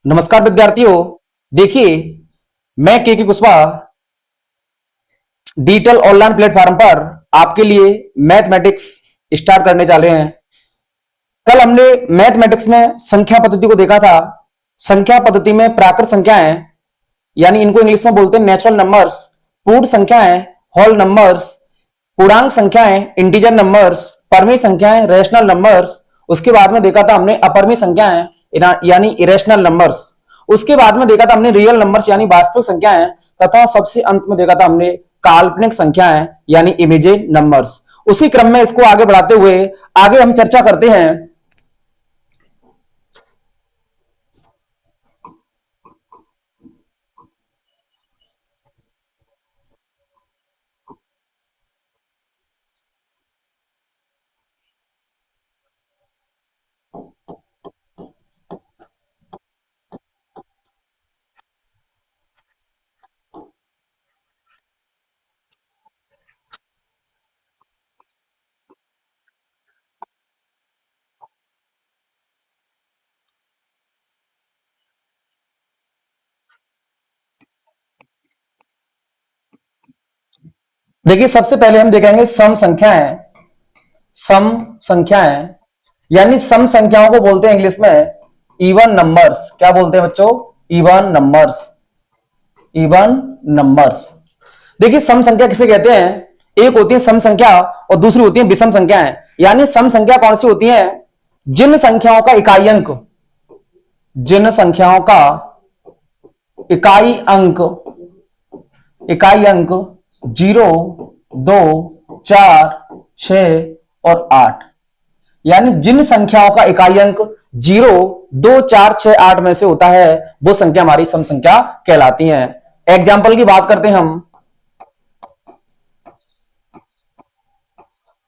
नमस्कार विद्यार्थियों। देखिए, मैं के कुशवाहा डिजिटल ऑनलाइन प्लेटफॉर्म पर आपके लिए मैथमेटिक्स स्टार्ट करने जा रहे हैं। कल हमने मैथमेटिक्स में संख्या पद्धति को देखा था। संख्या पद्धति में प्राकृत संख्याएं, यानी इनको इंग्लिश में बोलते हैं नेचुरल नंबर्स, पूर्ण संख्याएं, होल नंबर्स, पूर्णांक संख्याएं, इंटीजर नंबर्स, परमीय संख्याएं, रेशनल नंबर्स। उसके बाद में देखा था हमने अपरमीय संख्याएं यानी इरेशनल नंबर्स। उसके बाद में देखा था हमने रियल नंबर्स यानी वास्तविक संख्याएं, तथा सबसे अंत में देखा था हमने काल्पनिक संख्याएं यानी इमेजिन नंबर्स। उसी क्रम में इसको आगे बढ़ाते हुए आगे हम चर्चा करते हैं। देखिए, सबसे पहले हम देखेंगे सम संख्याएं। सम संख्याएं यानी सम संख्याओं को बोलते हैं इंग्लिश में इवन नंबर्स। क्या बोलते हैं बच्चों? Even numbers. Even numbers. देखिए, सम संख्या किसे कहते हैं? एक होती है सम संख्या और दूसरी होती है विषम संख्याएं। यानी सम संख्या कौन सी होती है? जिन संख्याओं का इकाई अंक, जिन संख्याओं का इकाई अंक, इकाई अंक 0, 2, 4, 6 और 8, यानी जिन संख्याओं का इकाई अंक 0, 2, 4, 6, 8 में से होता है वो संख्या हमारी सम संख्या कहलाती है। एग्जाम्पल की बात करते हैं हम।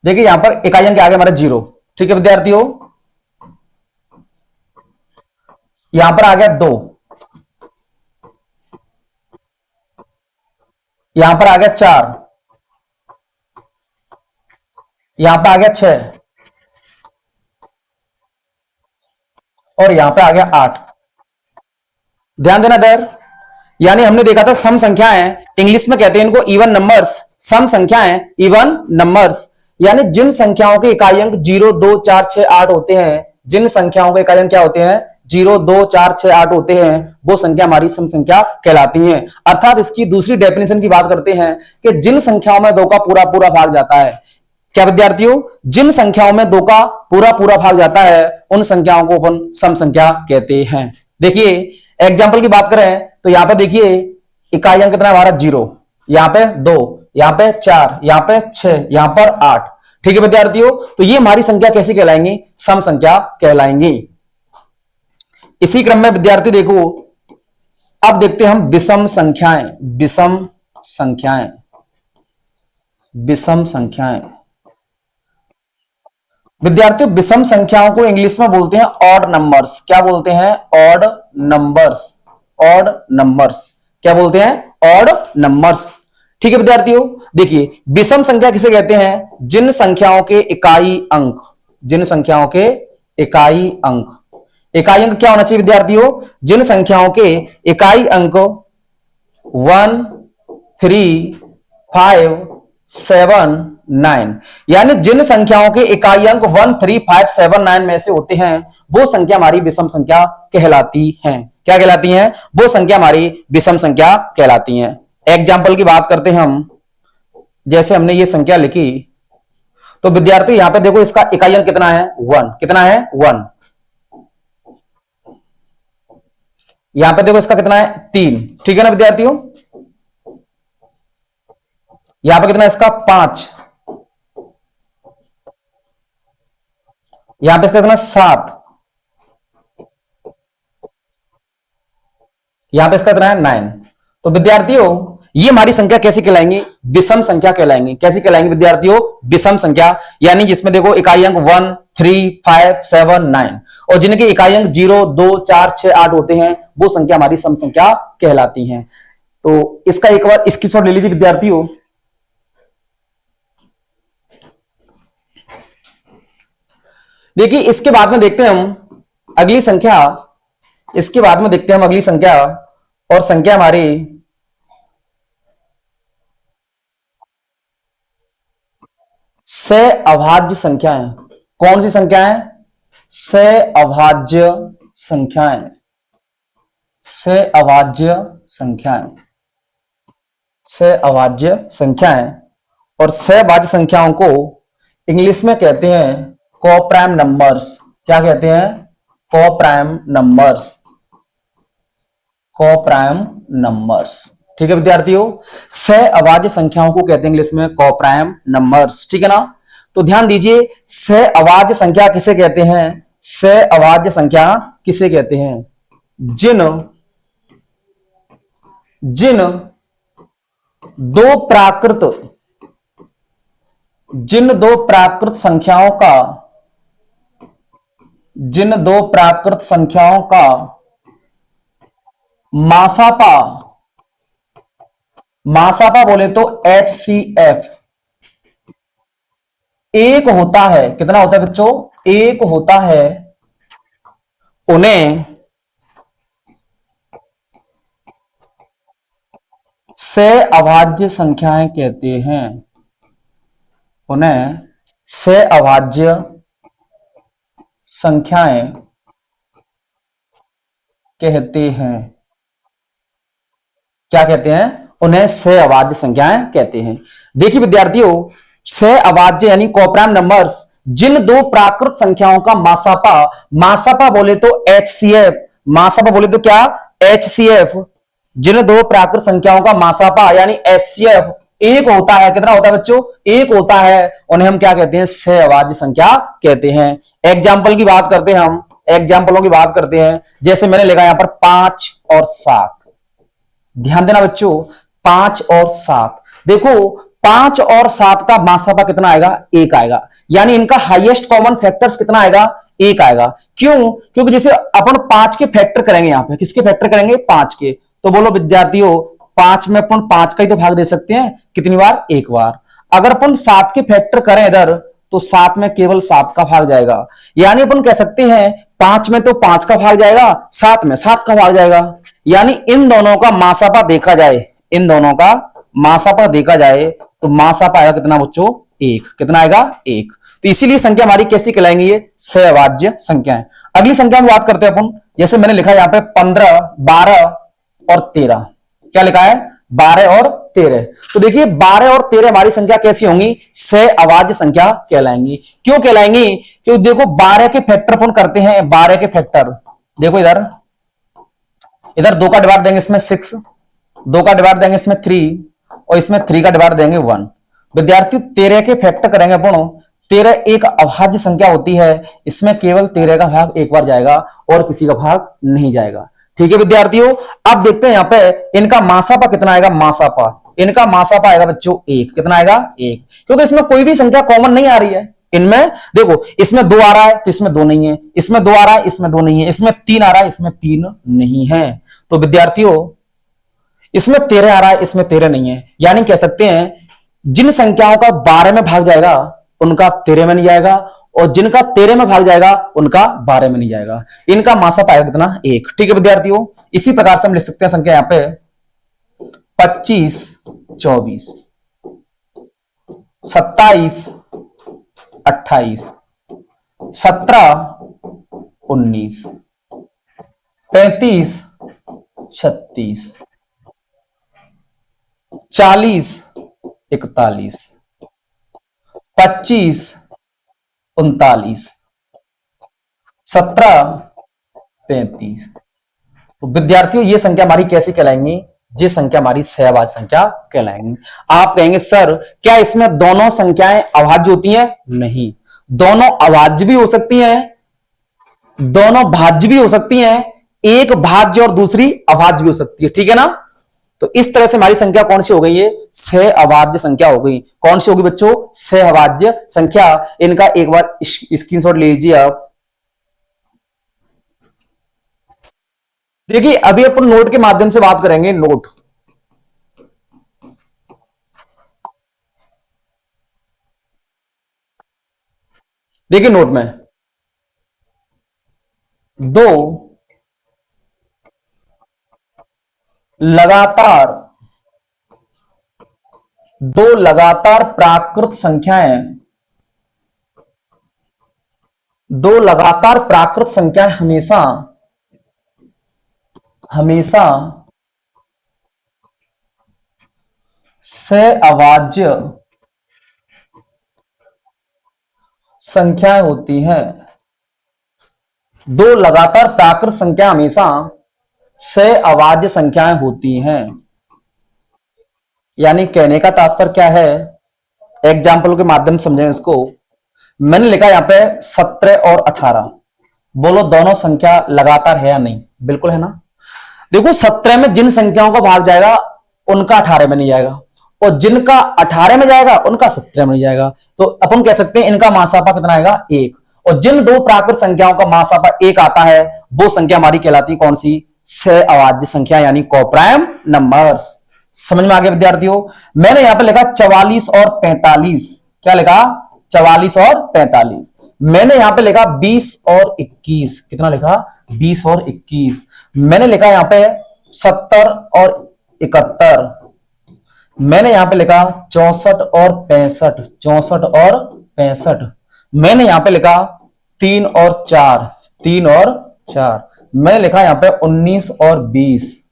देखिए, यहां पर इकाई अंक आ गया हमारा 0। ठीक है विद्यार्थियों, यहां पर आ गया 2, यहां पर आ गया 4, यहां पर आ गया 6 और यहां पर आ गया 8। ध्यान देना दर, यानी हमने देखा था सम संख्याएं, इंग्लिश में कहते हैं इनको इवन नंबर्स। सम संख्याएं इवन नंबर्स, यानी जिन संख्याओं के इकाई अंक 0, 2, 4, 6, 8 होते हैं, जिन संख्याओं के इकाई अंक क्या होते हैं? 0, 2, 4, 6, 8 होते हैं, वो संख्या हमारी सम संख्या कहलाती है। अर्थात इसकी दूसरी डेफिनेशन की बात करते हैं कि जिन संख्याओं में 2 का पूरा पूरा भाग जाता है। क्या विद्यार्थियों? जिन संख्याओं में 2 का पूरा पूरा भाग जाता है उन संख्याओं को अपन सम संख्या कहते हैं। देखिए, एग्जाम्पल की बात करें तो यहां पर देखिए इकाई अंक कितना है हमारा? 0, यहां पे 2, यहां पे 4, यहां पे 6, यहां पर 8। ठीक है विद्यार्थियों, तो ये हमारी संख्या कैसी कहलाएंगी? सम संख्या कहलाएंगी। इसी क्रम में विद्यार्थी देखो, अब देखते हैं हम विषम संख्याएं। विषम संख्याएं, विषम संख्याएं। विद्यार्थियों, विषम संख्याओं को इंग्लिश में बोलते हैं ऑड नंबर्स। क्या बोलते हैं? Odd numbers. Odd numbers. क्या बोलते हैं? Odd numbers. ठीक है विद्यार्थियों, देखिए विषम संख्या किसे कहते हैं? जिन संख्याओं के इकाई अंक, जिन संख्याओं के इकाई अंक, इकाई अंक क्या होना चाहिए विद्यार्थियों? जिन संख्याओं के इकाई अंक 1, 3, 5, 7, 9, यानी जिन संख्याओं के इकाई अंक 1, 3, 5, 7, 9 में से होते हैं वो संख्या हमारी विषम संख्या कहलाती हैं। क्या कहलाती हैं? वो संख्या हमारी विषम संख्या कहलाती हैं। एग्जाम्पल की बात करते हैं हम। जैसे हमने ये संख्या लिखी तो विद्यार्थी यहां पे देखो इसका इकाई अंक कितना है? 1। कितना है? 1। यहां पे देखो इसका कितना है? 3। ठीक है ना विद्यार्थियों? यहां पे कितना है इसका? 5। यहां पे इसका कितना? 7। यहां पे इसका कितना है? 9। तो विद्यार्थियों ये हमारी संख्या कैसी कहलाएंगी? विषम संख्या कहलाएंगी। कैसी कहलाएंगी विद्यार्थियों? विषम संख्या, यानी जिसमें देखो इकाई अंक 1, 3, 5, 7, 9 और जिनके इकाई अंक 0, 2, 4, 6, 8 होते हैं वो संख्या हमारी सम संख्या कहलाती हैं। तो इसका एक बार स्क्रीनशॉट ले लीजिए विद्यार्थियों। देखिए, इसके बाद में देखते हैं हम अगली संख्या इसके बाद में देखते हैं हम अगली संख्या, और संख्या हमारी से अभाज्य संख्याएं। कौन सी संख्याएं? से अभाज्य संख्याएं। से अभाज्य संख्याएं। से अभाज्य संख्याएं। और से अभाज्य संख्याओं को इंग्लिश में कहते हैं कोप्राइम नंबर्स। क्या कहते हैं? Coprime numbers. Coprime numbers. ठीक है विद्यार्थियों, से अभाज्य संख्याओं को कहते हैं इंग्लिश में कोप्राइम नंबर्स। ठीक है ना? तो ध्यान दीजिए, से अभाज्य संख्या किसे कहते हैं? से अभाज्य संख्या किसे कहते हैं? जिन जिन दो प्राकृत जिन दो प्राकृत संख्याओं का जिन दो प्राकृत संख्याओं का मासापा मासापा बोले तो HCF एक होता है। कितना होता है बच्चों? एक होता है। उन्हें से अभाज्य संख्याएं कहते हैं। उन्हें से अभाज्य संख्याएं कहते हैं। क्या कहते हैं? उन्हें से अभाज्य संख्याएं कहते हैं। देखिए विद्यार्थियों, से अभाज्य यानी कोप्राइम नंबर्स जिन दो प्राकृत संख्याओं का मासापा, मासापा बोले तो HCF, मासापा बोले तो क्या? HCF, जिन दो प्राकृत संख्याओं का मासापा यानी HCF एक होता है। कितना होता है बच्चों? एक होता है। उन्हें हम क्या कहते हैं? से अभाज्य संख्या कहते हैं। एग्जाम्पल की बात करते हैं हम, एग्जाम्पलों की बात करते हैं। जैसे मैंने लिखा यहां पर 5 और 7। ध्यान देना बच्चों, 5 और 7। देखो 5 और 7 का मासापा कितना आएगा? 1 आएगा। यानी इनका हाईएस्ट कॉमन फैक्टर्स कितना आएगा? 1 आएगा। क्यों? क्योंकि जैसे अपन 5 के फैक्टर करेंगे, यहां पे किसके फैक्टर करेंगे? 5 के। तो बोलो विद्यार्थियों, 5 में अपन 5 का ही तो भाग दे सकते हैं। कितनी बार? 1 बार। अगर अपन 7 के फैक्टर करें इधर, तो 7 में केवल 7 का भाग जाएगा। यानी अपन कह सकते हैं 5 में तो 5 का भाग जाएगा, 7 में 7 का भाग जाएगा। यानी इन दोनों का मासापा देखा जाए, इन दोनों का मासापा देखा जाए तो मासापा आएगा कितना बच्चों? 1। कितना आएगा? 1। तो इसीलिए संख्या हमारी कैसी कहलाएंगी? ये से अभाज्य संख्याएं। अगली संख्या में बात करते हैं अपन। जैसे मैंने लिखा है यहां पे 15, 12 और 13। क्या लिखा है? 12 और 13। तो देखिए 12 और 13 हमारी संख्या कैसी होंगी? से अभाज्य संख्या कहलाएंगी। क्यों कहलाएंगी? क्योंकि देखो 12 के फैक्टर अपन करते हैं। 12 के फैक्टर देखो इधर, इधर 2 का डिवाइड देंगे इसमें 6, 2 का डिवाइड देंगे इसमें 3, और इसमें 3 का डिवाइड देंगे 1। विद्यार्थी 13 के फैक्टर करेंगे अपन। 13 एक अभाज्य संख्या होती है। इसमें केवल 13 का भाग एक बार जाएगा और किसी का भाग नहीं जाएगा। ठीक है विद्यार्थियों, अब देखते हैं यहां पे इनका मासापा कितना आएगा। मासापा, इनका मासापा आएगा बच्चों 1। कितना आएगा? 1। क्योंकि इसमें कोई भी संख्या कॉमन नहीं आ रही है। इनमें देखो, इसमें 2 आ रहा है तो इसमें 2 नहीं है, इसमें 2 आ रहा है इसमें 2 नहीं है, इसमें 3 आ रहा है इसमें 3 नहीं है। तो विद्यार्थियों इसमें 13 आ रहा है इसमें 13 नहीं है। यानी कह सकते हैं जिन संख्याओं का 12 में भाग जाएगा उनका 13 में नहीं जाएगा, और जिनका 13 में भाग जाएगा उनका 12 में नहीं जाएगा। इनका मासापा आएगा कितना? 1। ठीक है विद्यार्थियों, इसी प्रकार से हम लिख सकते हैं संख्या यहां पे 25, 24, 27, 28, 17, 19, 35, 36, 40, 41, 25, 39, 17, 33। तो विद्यार्थियों ये संख्या हमारी कैसी कहलाएंगी? ये संख्या हमारी सहअभाज्य संख्या कहलाएंगी। आप कहेंगे सर क्या इसमें दोनों संख्याएं अभाज्य होती हैं? नहीं, दोनों अभाज्य भी हो सकती हैं, दोनों भाज्य भी हो सकती हैं। एक भाज्य और दूसरी अभाज्य भी हो सकती है। ठीक है ना? तो इस तरह से हमारी संख्या कौन सी हो गई? ये सहअभाज्य संख्या हो गई। कौन सी होगी बच्चों? सहअभाज्य संख्या। इनका एक बार स्क्रीनशॉट ले लीजिए आप। देखिए अभी अपन नोट के माध्यम से बात करेंगे। नोट, देखिए नोट में 2 लगातार दो लगातार प्राकृत संख्याएं, दो लगातार प्राकृत संख्याएं हमेशा हमेशा सहअभाज्य संख्याएं होती हैं। दो लगातार प्राकृत संख्या हमेशा सहअभाज्य संख्याएं होती हैं। यानी कहने का तात्पर्य क्या है, एग्जाम्पल के माध्यम से समझें इसको। मैंने लिखा यहां पे 17 और 18, बोलो दोनों संख्या लगातार है या नहीं? बिल्कुल है ना। देखो 17 में जिन संख्याओं का भाग जाएगा उनका 18 में नहीं जाएगा, और जिनका 18 में जाएगा उनका 17 में नहीं जाएगा। तो अपन कह सकते हैं इनका मासापा कितना आएगा? 1। और जिन दो प्राकृत संख्याओं का मासापा 1 आता है वो संख्या हमारी कहलाती कौन सी? सहअभाज्य संख्या, यानी कोप्राइम नंबर्स। समझ में आ गया विद्यार्थियों? मैंने यहां पर लिखा 44 और 45। क्या लिखा? 44 और 45। मैंने यहां पे लिखा 20 और 21। कितना लिखा? 20 और 21। मैंने लिखा यहां पे 70 और 71। मैंने यहां पे लिखा 64 और 65। 64 और 65। मैंने यहां पे लिखा 3 और 4। 3 और 4। मैंने लिखा यहां पे 19 और 20।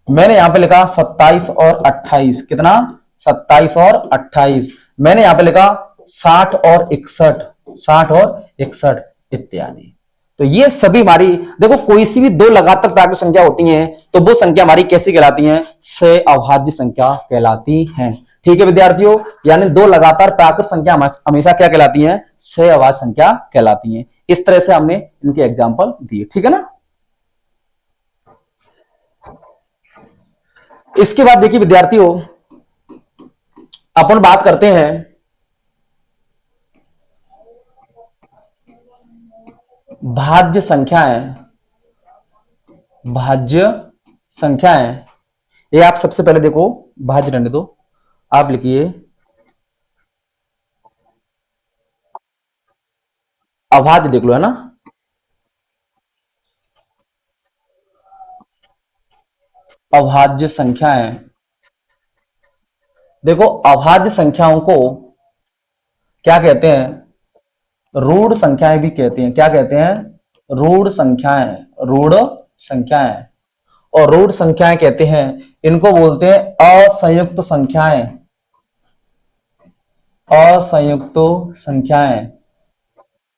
मैंने यहां पे लिखा 27 और 28। कितना? 27 और 28। मैंने यहां पे लिखा 60 और 61। 60 और 61 इत्यादि। तो ये सभी हमारी, देखो कोई सी भी दो लगातार प्राकृत संख्या होती हैं तो वो संख्या हमारी कैसी कहलाती हैं? सहअभाज्य संख्या कहलाती हैं। ठीक है विद्यार्थियों, यानी दो लगातार प्राकृत संख्या हमेशा क्या कहलाती हैं? सहअभाज्य संख्या कहलाती हैं। इस तरह से हमने इनके एग्जाम्पल दिए। ठीक है ना। इसके बाद देखिए विद्यार्थियों, अपन बात करते हैं भाज्य संख्याएं। भाज्य संख्याएं, ये आप सबसे पहले देखो, भाज्य रहने दो, आप लिखिए अभाज्य, देख लो, है ना। अभाज्य संख्याएं, देखो अभाज्य संख्याओं को क्या कहते हैं? रूढ़ संख्याएं भी कहते हैं। क्या कहते हैं? रूढ़ संख्याएं। रूढ़ संख्याएं। और रूढ़ संख्याएं कहते हैं, इनको बोलते हैं असंयुक्त संख्याएं। असंयुक्त संख्याएं।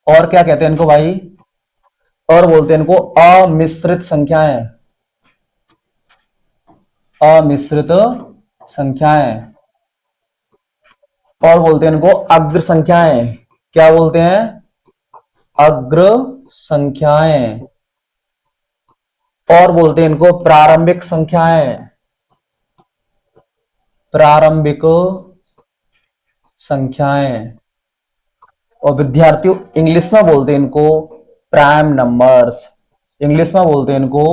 और क्या कहते हैं इनको भाई? और बोलते हैं इनको अमिश्रित संख्याएं। अमिश्रित संख्याएं। और बोलते हैं इनको अग्र संख्याएं। क्या बोलते हैं? अग्र संख्याएं। और बोलते हैं इनको प्रारंभिक संख्याएं। प्रारंभिक संख्याएं। और विद्यार्थियों इंग्लिश में बोलते हैं इनको प्राइम नंबर्स। इंग्लिश में बोलते हैं इनको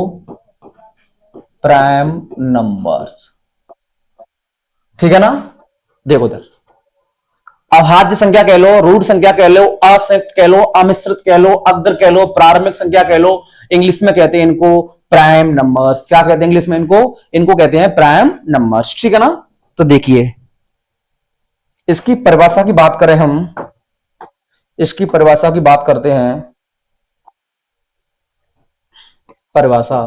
प्राइम नंबर्स। ठीक है ना। देखो इधर, अभाज्य संख्या कह लो, रूढ़ संख्या कह लो, असंयुक्त कह लो, अमिश्रित कह लो, अग्र कह लो, प्रारंभिक संख्या कह लो, इंग्लिश में कहते हैं इनको प्राइम नंबर्स। क्या कहते हैं इंग्लिश में इनको? इनको कहते हैं प्राइम नंबर्स। ठीक है ना। तो देखिए इसकी परिभाषा की बात करें हम, इसकी परिभाषा की बात करते हैं। परिभाषा,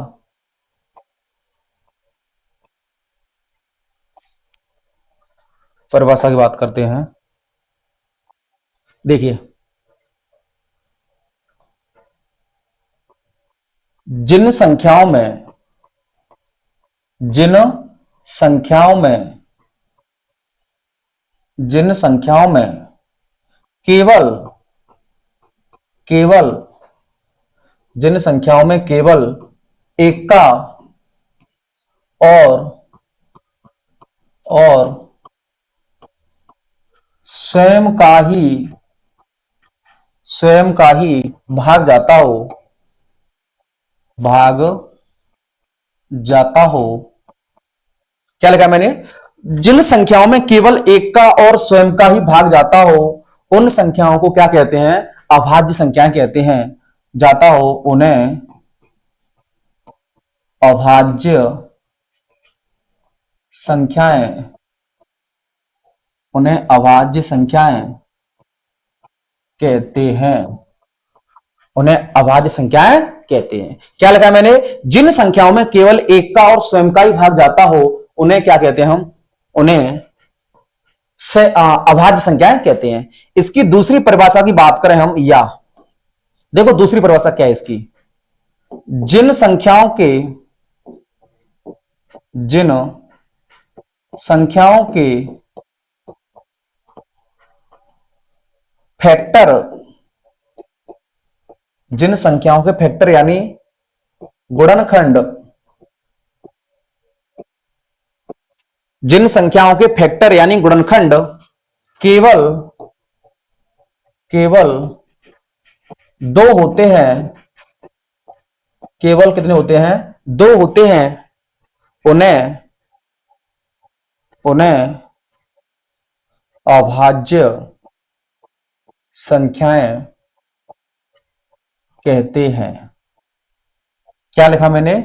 परिभाषा की बात करते हैं। देखिए जिन संख्याओं में, जिन संख्याओं में, जिन संख्याओं में केवल, केवल, जिन संख्याओं में केवल एका और स्वयं का ही भाग जाता हो, भाग जाता हो। क्या लिखा मैंने? जिन संख्याओं में केवल एक का और स्वयं का ही भाग जाता हो उन संख्याओं को क्या कहते हैं? अभाज्य संख्याएं कहते हैं। जाता हो उन्हें अभाज्य संख्याएं, उन्हें अभाज्य संख्याएं कहते हैं। उन्हें अभाज्य संख्याएं कहते हैं। क्या लगा मैंने? जिन संख्याओं में केवल एक का और स्वयं का ही भाग जाता हो उन्हें क्या कहते हैं हम? उन्हें अभाज्य संख्याएं कहते हैं। इसकी दूसरी परिभाषा की बात करें हम, या देखो दूसरी परिभाषा क्या है इसकी? जिन संख्याओं के फैक्टर, जिन संख्याओं के फैक्टर यानी गुणनखंड, जिन संख्याओं के फैक्टर यानी गुणनखंड केवल दो होते हैं, केवल कितने होते हैं? दो होते हैं, उन्हें अभाज्य संख्याएं कहते हैं। क्या लिखा मैंने?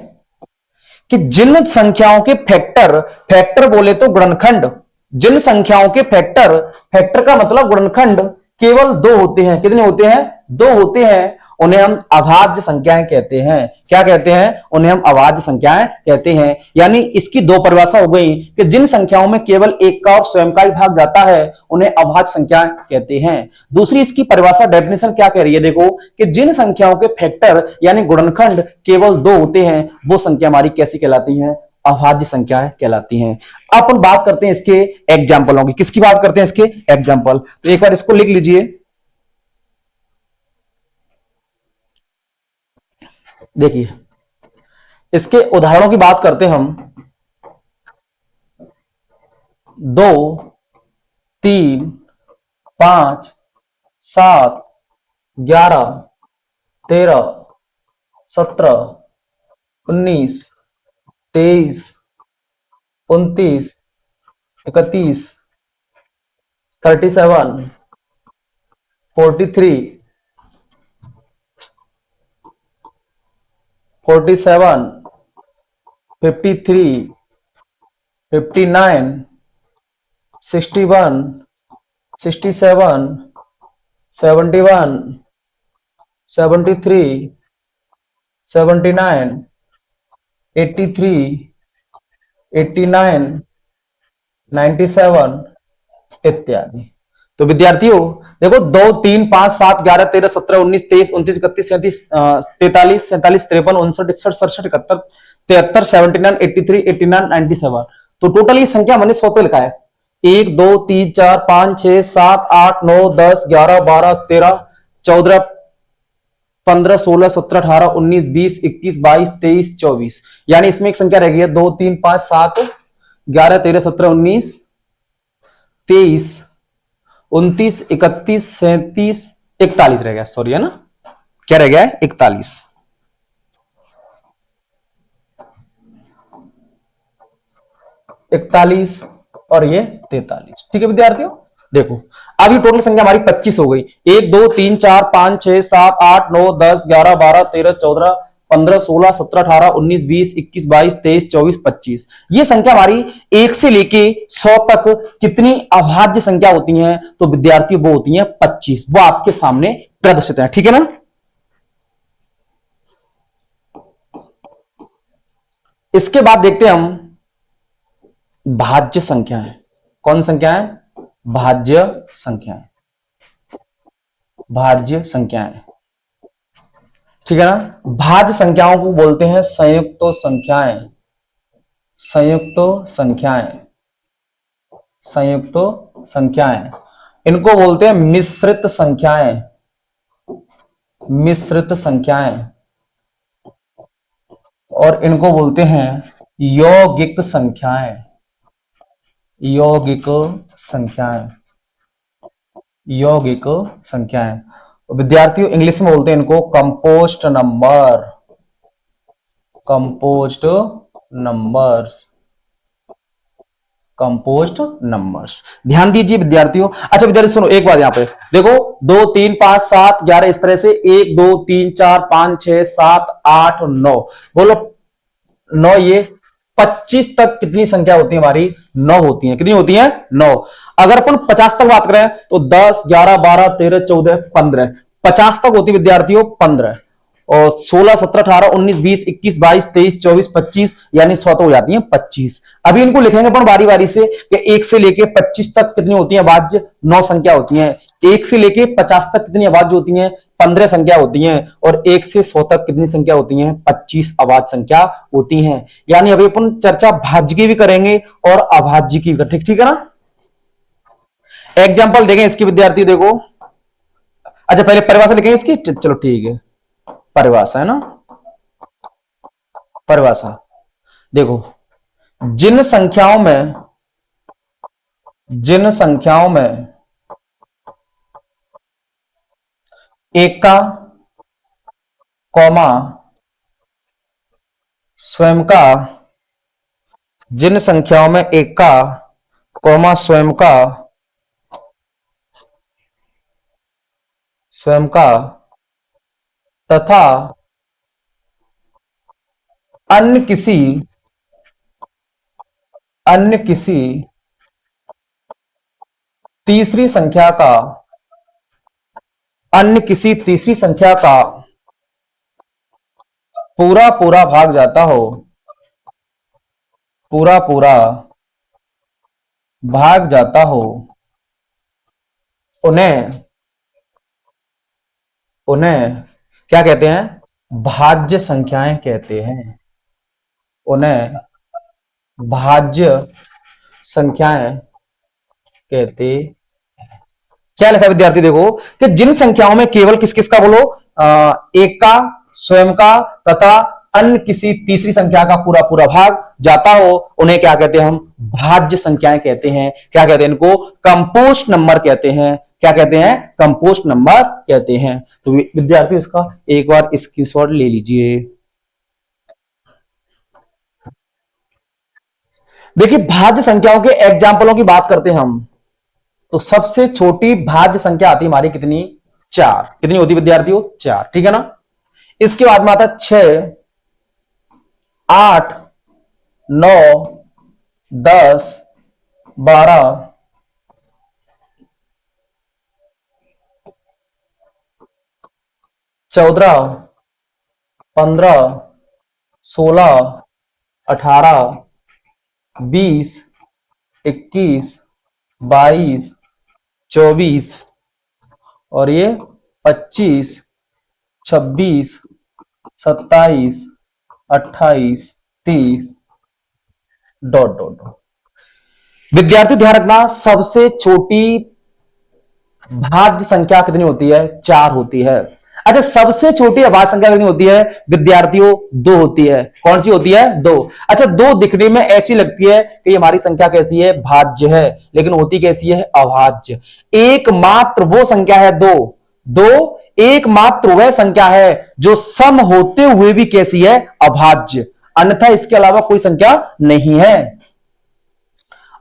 कि जिन संख्याओं के फैक्टर बोले तो गुणनखंड, जिन संख्याओं के फैक्टर का मतलब गुणनखंड केवल दो होते हैं। कितने होते हैं? दो होते हैं, उन्हें हम अभाज्य संख्याएं कहते हैं। क्या कहते हैं? उन्हें हम अभाज्य संख्याएं कहते हैं। यानी इसकी दो परिभाषा हो गई कि जिन संख्याओं में केवल एक का और स्वयं का ही भाग जाता है उन्हें अभाज्य संख्याएं कहते हैं। दूसरी इसकी परिभाषा, डेफिनेशन क्या कह रही है? देखो कि जिन संख्याओं के फैक्टर यानी गुणनखंड केवल दो होते हैं वो संख्या हमारी कैसी कहलाती है? अभाज्य संख्याएं कहलाती हैं। अपन बात करते हैं इसके एग्जाम्पलों की। किसकी बात करते हैं? इसके एग्जाम्पल। तो एक बार इसको लिख लीजिए। देखिए इसके उदाहरणों की बात करते हैं हम। 2, 3, 5, 7, 11, 13, 17, 19, 23, 29, 31, 37, 43, 47, 53, 59, 61, 67, 71, 73, 79, 83, 89, 97 इत्यादि। तो विद्यार्थियों देखो 2, 3, 5, 7, 11, 13, 17, 19, 23, 29, 31, 37, 43, 47, 53, 59, 61, 67, 71, 73, 79, 83, 89, 97। तो टोटल ये संख्या मैंने 100 लिखा है। 1, 2, 3, 4, 5, 6, 7, 8, 9, 10, 11, 12, 13, 14, 15, 16, 17, 18, 19, 20, 21, 22, 23, 24। यानी इसमें एक संख्या रह गई है 2, 3, 5, 7, 11, 13, 17, 19, 23, 29, 31, 37, 41 रह गया। सॉरी, है ना? क्या रह गया है? 41। 41 और ये 43। ठीक है विद्यार्थियों, देखो अब ये टोटल संख्या हमारी 25 हो गई। 1, 2, 3, 4, 5, 6, 7, 8, 9, 10, 11, 12, 13, 14, 15, 16, 17, 18, 19, 20, 21, 22, 23, 24, 25। ये संख्या हमारी 1 से लेके 100 तक कितनी अभाज्य संख्या होती हैं? तो विद्यार्थी वो होती हैं 25। वो आपके सामने प्रदर्शित है। ठीक है ना? इसके बाद देखते हैं हम भाज्य संख्याएं। कौन संख्याएं? भाज्य संख्याएं। भाज्य संख्याएं, ठीक है ना? भाज्य संख्याओं को बोलते हैं संयुक्त संख्याएं। संयुक्त संख्याएं, संयुक्त संख्याएं। इनको बोलते हैं मिश्रित संख्याएं। मिश्रित संख्याएं। और इनको बोलते हैं यौगिक संख्याएं। यौगिक संख्याएं। यौगिक संख्याएं। विद्यार्थियों इंग्लिश में बोलते हैं इनको compost number. Compost numbers. Compost numbers. ध्यान दीजिए विद्यार्थियों। अच्छा विद्यार्थी सुनो एक बात, यहां पे देखो 2, 3, 5, 7, 11 इस तरह से 1, 2, 3, 4, 5, 6, 7, 8, 9। बोलो 9 ये 25 तक कितनी संख्या होती है हमारी? 9 होती है। कितनी होती है? 9। अगर अपन 50 तक बात करें तो 10, 11, 12, 13, 14, 15। 50 तक होती विद्यार्थियों 15, और 16, 17, 18, 19, 20, 21, 22, 23, 24, 25, यानी 100 तो हो जाती है 25। अभी इनको लिखेंगे अपन बारी बारी से कि 1 से लेके 25 तक कितनी होती है अभाज्य? 9 संख्या होती है। 1 से लेके 50 तक कितनी अभाज्य होती है? 15 संख्या होती है। और 1 से 100 तक कितनी संख्या होती है? 25 अभाज्य संख्या होती है। यानी अभी अपन चर्चा भाज्य की भी करेंगे और अभाज्य की भी। ठीक है ना? एग्जाम्पल देखें इसकी विद्यार्थी, देखो। अच्छा, पहले परिभाषा लिखेंगे इसकी। चलो ठीक है, परिभाषा है ना, परिभाषा देखो। जिन संख्याओं में एक का कौमा स्वयं का, जिन संख्याओं में एक का कौमा स्वयं का तथा अन्य किसी तीसरी संख्या का पूरा पूरा भाग जाता हो, पूरा पूरा भाग जाता हो, उन्हें उन्हें क्या कहते हैं? भाज्य संख्याएं कहते हैं। उन्हें भाज्य संख्याएं कहते। क्या लिखा है विद्यार्थी? देखो कि जिन संख्याओं में केवल किस किस का बोलो, एक का, स्वयं का तथा अन्य किसी तीसरी संख्या का पूरा पूरा भाग जाता हो, उन्हें क्या कहते हैं? हम भाज्य संख्याएं कहते हैं। क्या कहते हैं इनको? कंपोस्ट नंबर कहते हैं। क्या कहते हैं? कंपोस्ट नंबर कहते हैं। तो विद्यार्थी इसका एक बार स्क्रीनशॉट ले लीजिए। देखिए, भाज्य संख्याओं के एग्जाम्पलों की बात करते हैं हम, तो सबसे छोटी भाज्य संख्या आती है हमारी कितनी? 4। कितनी होती विद्यार्थियों? 4। ठीक है ना? इसके बाद में आता 6, 8, 9, 10, 12, 14, 15, 16, 18, 20, 21, 22, 24, और ये 25, 26, 27, 28, 30, डॉट डॉट डॉट। विद्यार्थी ध्यान रखना, सबसे छोटी भाज्य संख्या कितनी होती है? 4 होती है। अच्छा, सबसे छोटी अभाज्य संख्या कितनी होती है विद्यार्थियों? 2 होती है। कौन सी होती है? 2। अच्छा, 2 दिखने में ऐसी लगती है कि हमारी संख्या कैसी है? भाज्य है, लेकिन होती कैसी है? अभाज्य। एकमात्र वो संख्या है 2। 2 एकमात्र वह संख्या है जो सम होते हुए भी कैसी है? अभाज्य। अन्यथा इसके अलावा कोई संख्या नहीं है।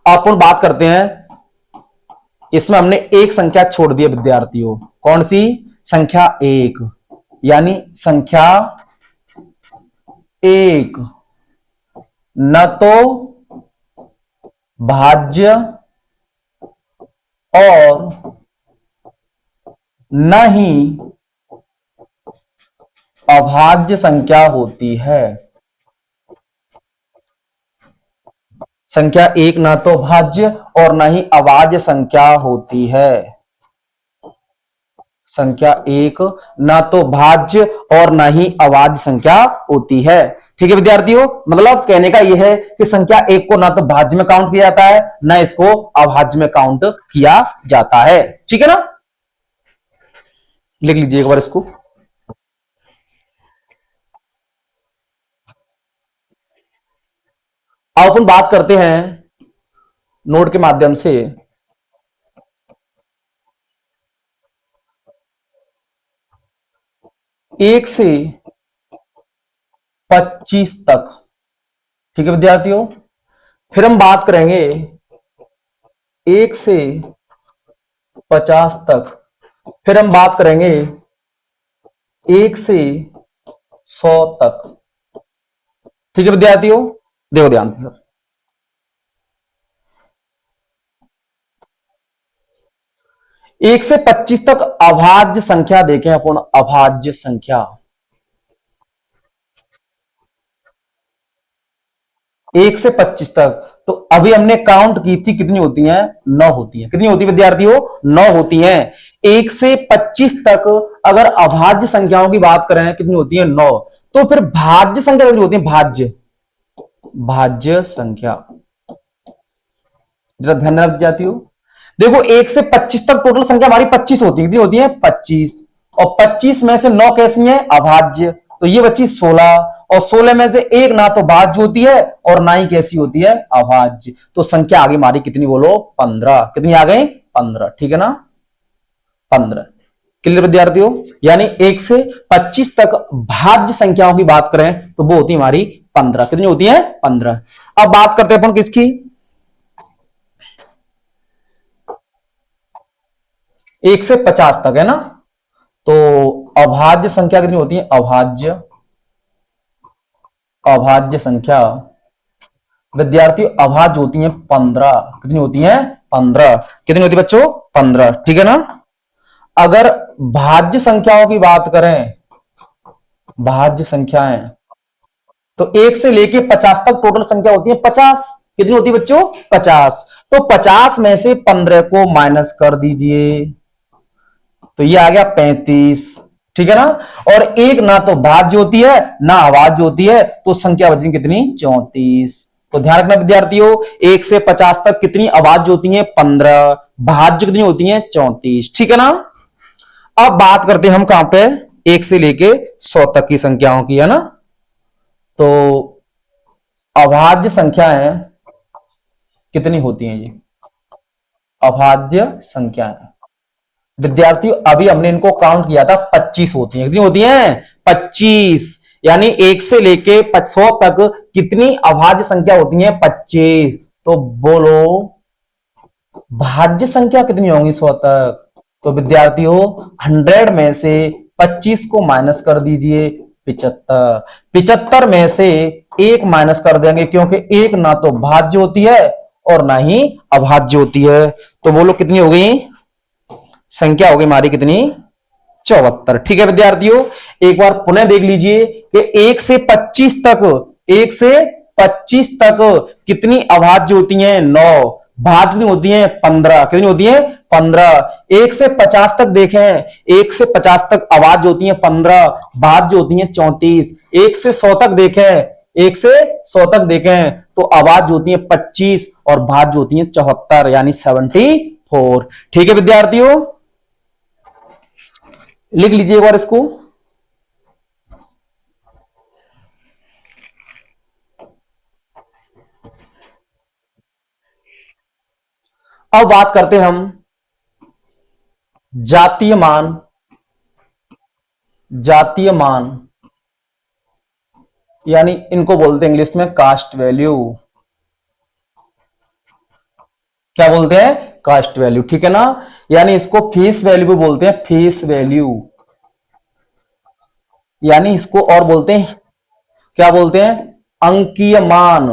अपन बात करते हैं, इसमें हमने एक संख्या छोड़ दी है विद्यार्थियों। कौन सी? संख्या 1। यानी संख्या 1 न तो भाज्य और न ही अभाज्य संख्या होती है। संख्या 1 ना तो भाज्य और ना ही अभाज्य संख्या होती है। संख्या 1 ना तो भाज्य और ना ही अभाज्य संख्या होती है। ठीक है विद्यार्थियों, मतलब कहने का यह है कि संख्या 1 को ना तो भाज्य में काउंट किया जाता है, ना इसको अभाज्य में काउंट किया जाता है। ठीक है ना? लिख लीजिए एक बार इसको। अब अपन बात करते हैं नोट के माध्यम से, 1 से 25 तक। ठीक है विद्यार्थियों, फिर हम बात करेंगे 1 से 50 तक। फिर हम बात करेंगे 1 से 100 तक। ठीक है विद्यार्थियों, देखो ध्यान से। 1 से 25 तक अभाज्य संख्या देखें अपन, अभाज्य संख्या 1 से 25 तक। तो अभी हमने काउंट की थी, कितनी होती हैं? 9 होती हैं। कितनी होती है विद्यार्थियों? 9 होती हैं। 1 से 25 तक अगर अभाज्य संख्याओं की बात करें, कितनी होती है? 9। तो फिर भाज्य संख्या कितनी होती है? भाज्य, भाज्य संख्या, जरा ध्यान देना विद्यार्थियों। देखो 1 से 25 तक टोटल संख्या हमारी 25 होती है। कितनी होती है? 25। और 25 में से 9 कैसी है? अभाज्य। तो ये बची 16, और 16 में से एक ना तो भाज्य होती है और ना ही कैसी होती है? अभाज्य। तो संख्या आगे हमारी कितनी बोलो? 15। कितनी आ गई? 15। ठीक है ना? 15। क्लियर विद्यार्थियों? यानी 1 से 25 तक भाज्य संख्याओं की बात करें तो वो होती है हमारी 15। कितनी होती है? 15। अब बात करते हैं अपन किसकी? 1 से 50 तक, है ना? तो अभाज्य संख्या कितनी होती है? अभाज्य, अभाज्य संख्या विद्यार्थी अभाज्य होती है 15। कितनी होती है? 15। कितनी होती है बच्चों? 15। ठीक है ना? अगर भाज्य संख्याओं की बात करें, भाज्य संख्याएं, तो 1 से लेके 50 तक टोटल संख्या होती है 50। कितनी होती है बच्चों? 50। तो 50 में से 15 को माइनस कर दीजिए, तो ये आ गया 35। ठीक है ना? और एक ना तो भाज्य होती है ना अभाज्य होती है, तो संख्या बची कितनी? 34। तो ध्यान रखना विद्यार्थियों, 1 से 50 तक कितनी अभाज्य होती है? 15। भाज्य कितनी होती है? 34। ठीक है ना? अब बात करते हैं हम कहां पे? 1 से लेके 100 तक की संख्याओं की, है ना? तो अभाज्य संख्याएं कितनी होती हैं? ये अभाज्य संख्याएं विद्यार्थियों अभी हमने इनको काउंट किया था, 25 होती हैं। कितनी होती हैं? 25। यानी 1 से लेके 100 तक कितनी अभाज्य संख्या होती है? 25। तो बोलो भाज्य संख्या कितनी होंगी 100 तक? तो विद्यार्थियों 100 में से 25 को माइनस कर दीजिए, 75। 75 में से एक माइनस कर देंगे, क्योंकि एक ना तो भाज्य होती है और ना ही अभाज्य होती है। तो बोलो कितनी हो गई? संख्या होगी हमारी कितनी? 74। ठीक है विद्यार्थियों, एक बार पुनः देख लीजिए कि 1 से 25 तक, 1 से 25 तक कितनी अभाज्य होती हैं? 9। भाज्य कितनी होती हैं? 15। कितनी होती हैं? 15। 1 से 50 तक देखें, 1 से 50 तक अभाज्य होती हैं 15, भाज्य होती हैं 34। 1 से 100 तक देखें, 1 से 100 तक देखें तो अभाज्य होती हैं 25 और भाज्य होती हैं 74, यानी 74। ठीक है विद्यार्थियों, लिख लीजिए एक बार इसको। अब बात करते हैं हम जातीय मान, जातीय मान यानी इनको बोलते हैं इंग्लिश में कास्ट वैल्यू। क्या बोलते हैं? Cost value. ठीक है ना? यानी इसको फेस वैल्यू भी बोलते हैं, फेस वैल्यू। यानी इसको और बोलते हैं, क्या बोलते हैं? अंकीय मान,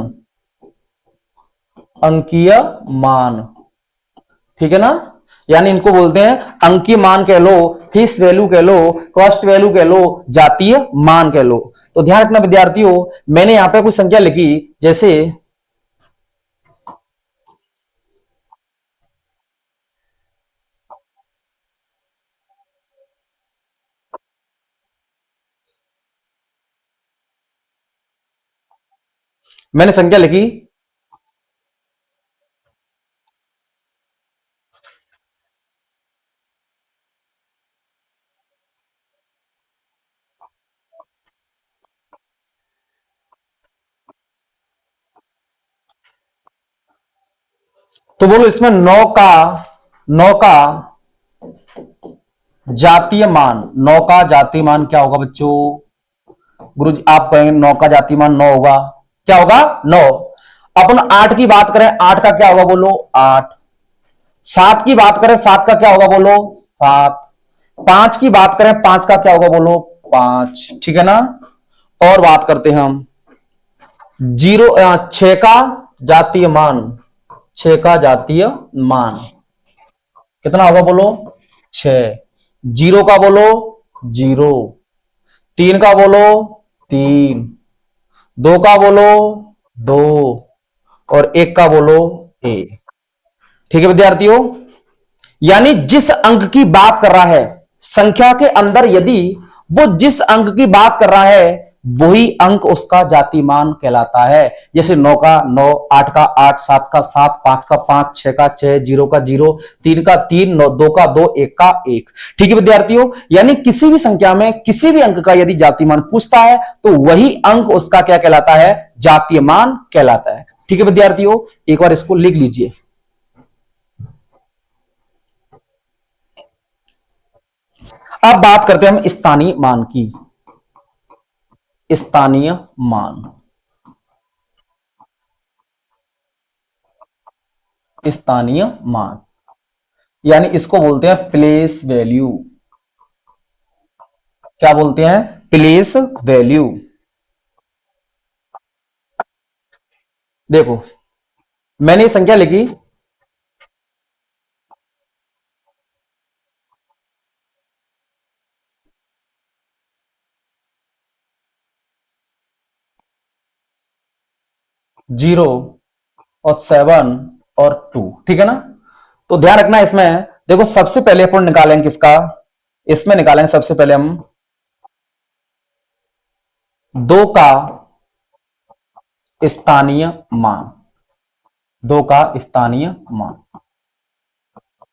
अंकीय मान। ठीक है ना? यानी इनको बोलते हैं अंकीय मान कह लो, फेस वैल्यू कह लो, कॉस्ट वैल्यू कह लो, जातीय मान कह लो। तो ध्यान रखना विद्यार्थियों, मैंने यहां पे कुछ संख्या लिखी, जैसे मैंने संख्या लिखी, तो बोलो इसमें 9 का जातीय मान, 9 का जातीय मान क्या होगा बच्चों? गुरु जी आप कहेंगे 9 का जातीय मान 9 होगा। क्या होगा? 9। अपन 8 की बात करें, 8 का क्या होगा बोलो? 8। 7 की बात करें, 7 का क्या होगा बोलो? 7। 5 की बात करें, 5 का क्या होगा बोलो? 5। ठीक है ना? और बात करते हैं हम जीरो, 6 का जातीय मान, 6 का जातीय मान कितना होगा बोलो? 6। जीरो का बोलो? जीरो। 3 का बोलो? 3। 2 का बोलो? 2। और 1 का बोलो? 1। ठीक है विद्यार्थियों, यानी जिस अंक की बात कर रहा है संख्या के अंदर, यदि वो जिस अंक की बात कर रहा है वही अंक उसका जातिमान कहलाता है। जैसे 9 का 9, 8 का 8, 7 का 7, 5 का 5, 6 का 6, 0 का 0, 3 का 3, 2 का 2, 1 का 1। ठीक है विद्यार्थियों, यानी किसी भी संख्या में किसी भी अंक का यदि जातिमान पूछता है तो वही अंक उसका क्या कहलाता है? जातीय मान कहलाता है। ठीक है विद्यार्थियों, एक बार इसको लिख लीजिए। अब बात करते हैं हम स्थानीय मान की। स्थानीय मान, स्थानीय मान यानी इसको बोलते हैं प्लेस वैल्यू। क्या बोलते हैं? Place value. देखो, मैंने ये संख्या लिखी, जीरो और 7 और 2। ठीक है ना? तो ध्यान रखना इसमें, देखो सबसे पहले अपन निकालेंगे किसका? इसमें निकालेंगे सबसे पहले हम 2 का स्थानीय मान। 2 का स्थानीय मान।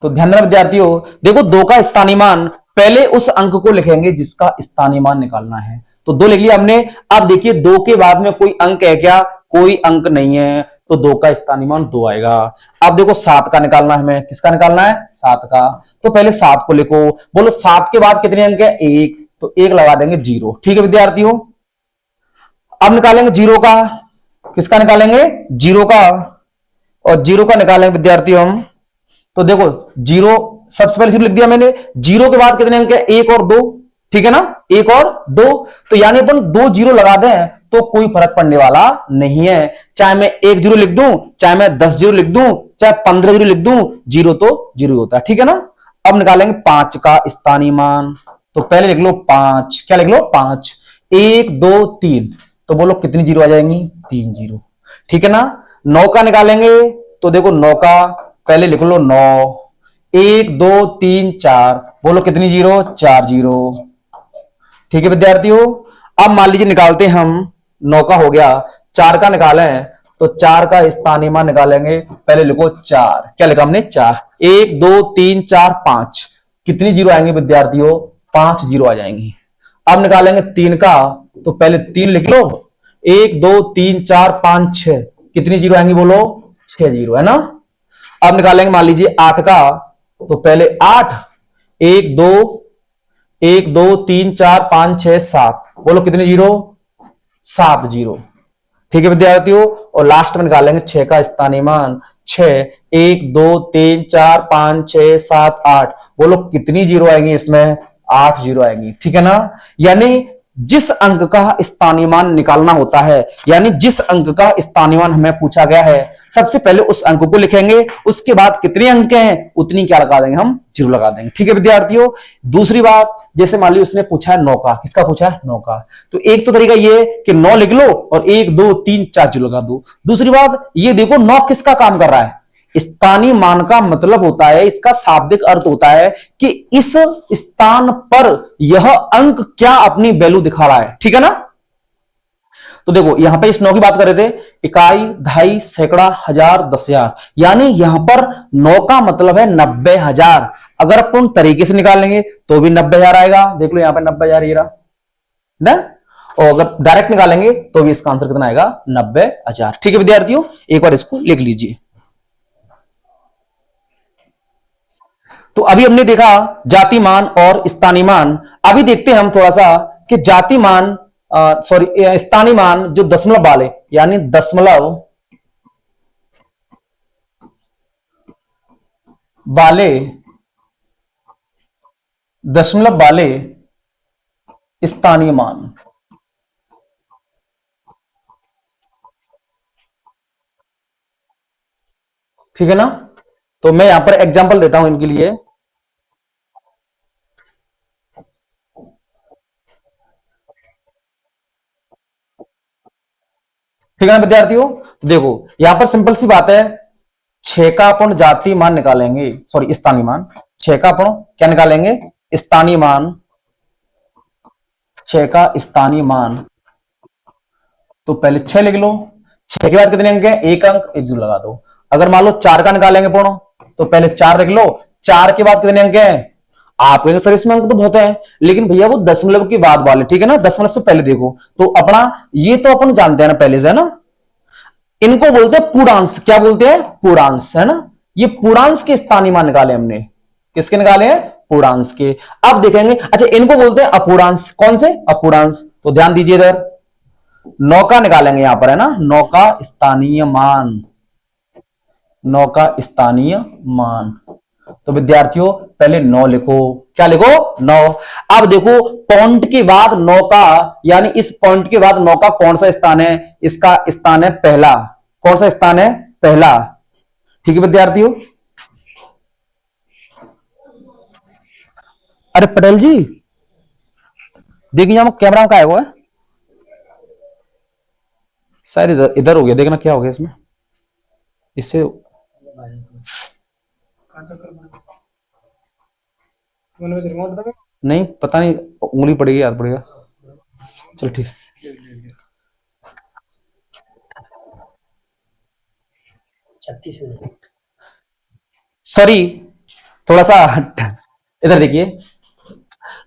तो ध्यान देना विद्यार्थियों, देखो 2 का स्थानीय मान, पहले उस अंक को लिखेंगे जिसका स्थानीय मान निकालना है। तो 2 लिख लिया हमने। अब देखिए 2 के बाद में कोई अंक है क्या? कोई अंक नहीं है, तो 2 का स्थानीय मान 2 आएगा। अब देखो 7 का निकालना है हमें। किसका निकालना है? 7 का। तो पहले 7 को लिखो। बोलो 7 के बाद कितने अंक है? 1, तो 1 लगा देंगे 0। ठीक है विद्यार्थियों, अब निकालेंगे 0 का। किसका निकालेंगे? 0 का। और 0 का निकालेंगे विद्यार्थियों हम। तो देखो जीरो, सबसे पहले जीरो लिख दिया मैंने। जीरो के बाद कितने अंक है? 1 और 2। ठीक है ना? 1 और 2। तो यानी अपन 2 जीरो लगा दें तो कोई फर्क पड़ने वाला नहीं है। चाहे मैं 1 जीरो लिख दूं, चाहे मैं 10 जीरो लिख दूं, चाहे 15 जीरो लिख दूं, जीरो तो जीरो होता है। ठीक है ना? अब निकालेंगे 5 का स्थानीय मान। तो पहले लिख लो 5। क्या लिख लो? 5। 1 2 3, तो बोलो कितनी जीरो आ जाएंगी? 3 जीरो। ठीक है ना? 9 का निकालेंगे। तो देखो 9 का, पहले लिख लो 9। 1 2 3 4, बोलो कितनी जीरो? 4 जीरो। ठीक है विद्यार्थियों, अब मान लीजिए निकालते हैं हम। 9 का हो गया, 4 का निकालें। तो 4 का स्थानीय मान निकालेंगे। पहले लिखो 4। क्या लिखा हमने? 4। 1 2 3 4 5, कितनी जीरो आएंगे विद्यार्थियों? 5 जीरो आ जाएंगी। अब निकालेंगे 3 का। तो पहले 3 लिख लो। 1 2 3 4 5 6, कितनी जीरो आएंगी बोलो? 6 जीरो, है ना? अब निकालेंगे मान लीजिए 8 का। तो पहले 8, 1 2, 1 2 3 4 5 6 7, बोलो कितने जीरो? 7 जीरो। ठीक है विद्यार्थियों, और लास्ट में निकालेंगे 6 का स्थानीय मान। 6, 1 2 3 4 5 6 7 8, बोलो कितनी जीरो आएंगी इसमें? 8 जीरो आएंगी। ठीक है ना? यानी जिस अंक का स्थानीय मान निकालना होता है, यानी जिस अंक का स्थानीय मान हमें पूछा गया है, सबसे पहले उस अंक को लिखेंगे। उसके बाद कितने अंक हैं उतनी क्या लगा देंगे? हम जीरो लगा देंगे। ठीक है विद्यार्थियों, दूसरी बात, जैसे मान ली उसने पूछा है 9 का। किसका पूछा है? 9 का। तो एक तो तरीका ये कि 9 लिख लो और 1 2 3 4 जीरो लगा दो। दूसरी बात ये देखो 9 किसका काम कर रहा है? स्थानीय मान का मतलब होता है, इसका शाब्दिक अर्थ होता है कि इस स्थान पर यह अंक क्या अपनी वैल्यू दिखा रहा है। ठीक है ना? तो देखो यहां पे इस 9 की बात कर रहे थे, इकाई, दहाई, सैकड़ा, हजार, 10,000, यानी यहां पर 9 का मतलब है 90,000। अगर अपन तरीके से निकाल लेंगे तो भी 90,000 आएगा। देख लो यहां पे 90,000 ये रहा ना। और अगर डायरेक्ट निकालेंगे तो भी इसका आंसर कितना आएगा? 90,000। ठीक है विद्यार्थियों, एक बार इसको लिख लीजिए। तो अभी हमने देखा जाति मान और स्थानीय मान। अभी देखते हैं हम थोड़ा सा कि जाति मान, सॉरी स्थानीय मान जो दशमलव वाले, यानी वाले दशमलव वाले स्थानीय मान। ठीक है ना। तो मैं यहां पर एग्जांपल देता हूं इनके लिए। ठीक है ना विद्यार्थियों, तो देखो यहां पर सिंपल सी बात है, 6 का अपन जातीय मान निकालेंगे, सॉरी स्थानीय मान। 6 का अपन क्या निकालेंगे, स्थानीय मान। 6 का स्थानीय मान, तो पहले 6 लिख लो। 6 के बाद कितने अंक है, एक अंक, एक जीरो लगा दो। अगर मान लो 4 का निकालेंगे पूर्ण, तो पहले 4 लिख लो। 4 के बाद कितने अंक है, आप कहेंगे सर इसमें अंक तो बहुत है, लेकिन भैया वो दशमलव के बाद वाले, ठीक है ना, दशमलव से पहले देखो। तो अपना ये तो अपन जानते हैं ना पहले से, है ना। इनको बोलते हैं पूर्णांश, क्या बोलते हैं, पूर्णांश, है ना। ये पूर्णांश के स्थानीय मान निकाले हमने, किसके निकाले हैं, पूर्णांश के। अब देखेंगे, अच्छा इनको बोलते हैं अपूर्णांश, कौन से, अपूर्णांश। तो ध्यान दीजिए इधर, 9 का निकालेंगे यहां पर, है ना, 9 का स्थानीय मान, 9 का स्थानीय मान। तो विद्यार्थियों पहले 9 लिखो, क्या लिखो, 9। अब देखो पॉइंट के बाद 9 का, यानी इस पॉइंट के बाद 9 का कौन सा स्थान है, इसका स्थान है पहला। कौन सा स्थान है, पहला। ठीक है विद्यार्थियों। अरे पटेल जी देखिए यहां कैमरा का है, शायद इधर इधर हो गया, देखना क्या हो गया इसमें, इससे नहीं पता नहीं, उंगली पड़ेगी, याद पड़ेगा। चलो ठीक, 36 मिनट। सॉरी, थोड़ा सा इधर देखिए।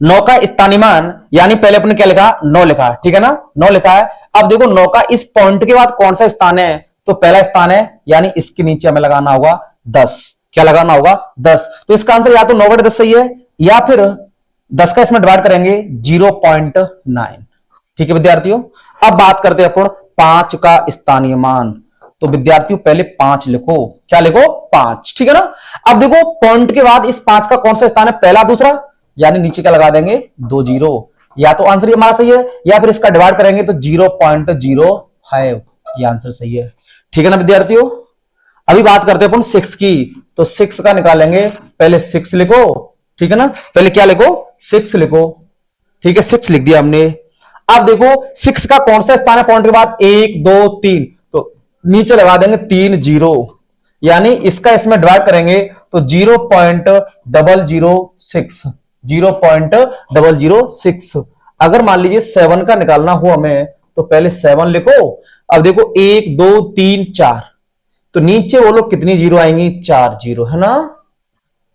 9 का स्थानीय मान, यानी पहले अपने क्या लिखा, 9 लिखा, ठीक है ना, 9 लिखा है। अब देखो 9 का इस पॉइंट के बाद कौन सा स्थान है, तो पहला स्थान है, यानी इसके नीचे हमें लगाना होगा 10। क्या लगाना होगा, 10। तो इसका आंसर या तो 9/10 सही है, या फिर 10 का इसमें डिवाइड करेंगे 0.9। ठीक है विद्यार्थियों। अब बात करते हैं अपन 5 का स्थानीय मान। तो विद्यार्थियों पहले 5 लिखो, क्या लिखो, 5, ठीक है ना। अब देखो पॉइंट के बाद इस 5 का कौन सा स्थान है, पहला दूसरा, यानी नीचे क्या लगा देंगे, 2 जीरो। या तो आंसर ये हमारा सही है, या फिर इसका डिवाइड करेंगे तो 0.05, ये आंसर सही है। ठीक है ना विद्यार्थियों। अभी बात करते हैं अपन 6 की। तो 6 का निकालेंगे, पहले 6 लिखो, ठीक है ना, पहले क्या लिखो, 6 लिखो। ठीक है 6 लिख दिया हमने। अब देखो 6 का कौन सा स्थान है पॉइंट के बाद, 1 2 3, तो नीचे लगा देंगे 3 जीरो, यानी इसका इसमें डिवाइड करेंगे तो 0.006, 0.006। अगर मान लीजिए 7 का निकालना हो हमें, तो पहले 7 लिखो। अब देखो 1 2 3 4, तो नीचे बोलो कितनी जीरो आएंगी, 4 जीरो, है ना।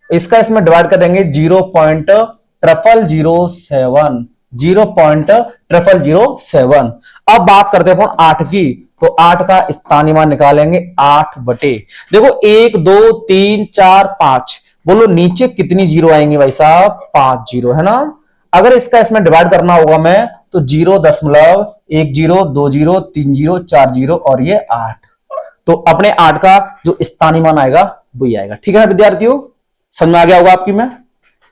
इसका इसमें डिवाइड कर देंगे 0.0007, 0.0007। अब बात करते हैं अपन 8 की। तो 8 का स्थानीय मान निकालेंगे 8 बटे, देखो 1 2 3 4 5, बोलो नीचे कितनी जीरो आएंगी भाई साहब, 5 जीरो, है ना। अगर इसका इसमें डिवाइड करना होगा मैं, तो 0.10 जीरो, 2 जीरो, 3 जीरो, 4 जीरो, और ये 8। तो अपने 8 का जो स्थानीय मान आएगा वही आएगा। ठीक है ना विद्यार्थियों, समझ में आ गया होगा आपकी में।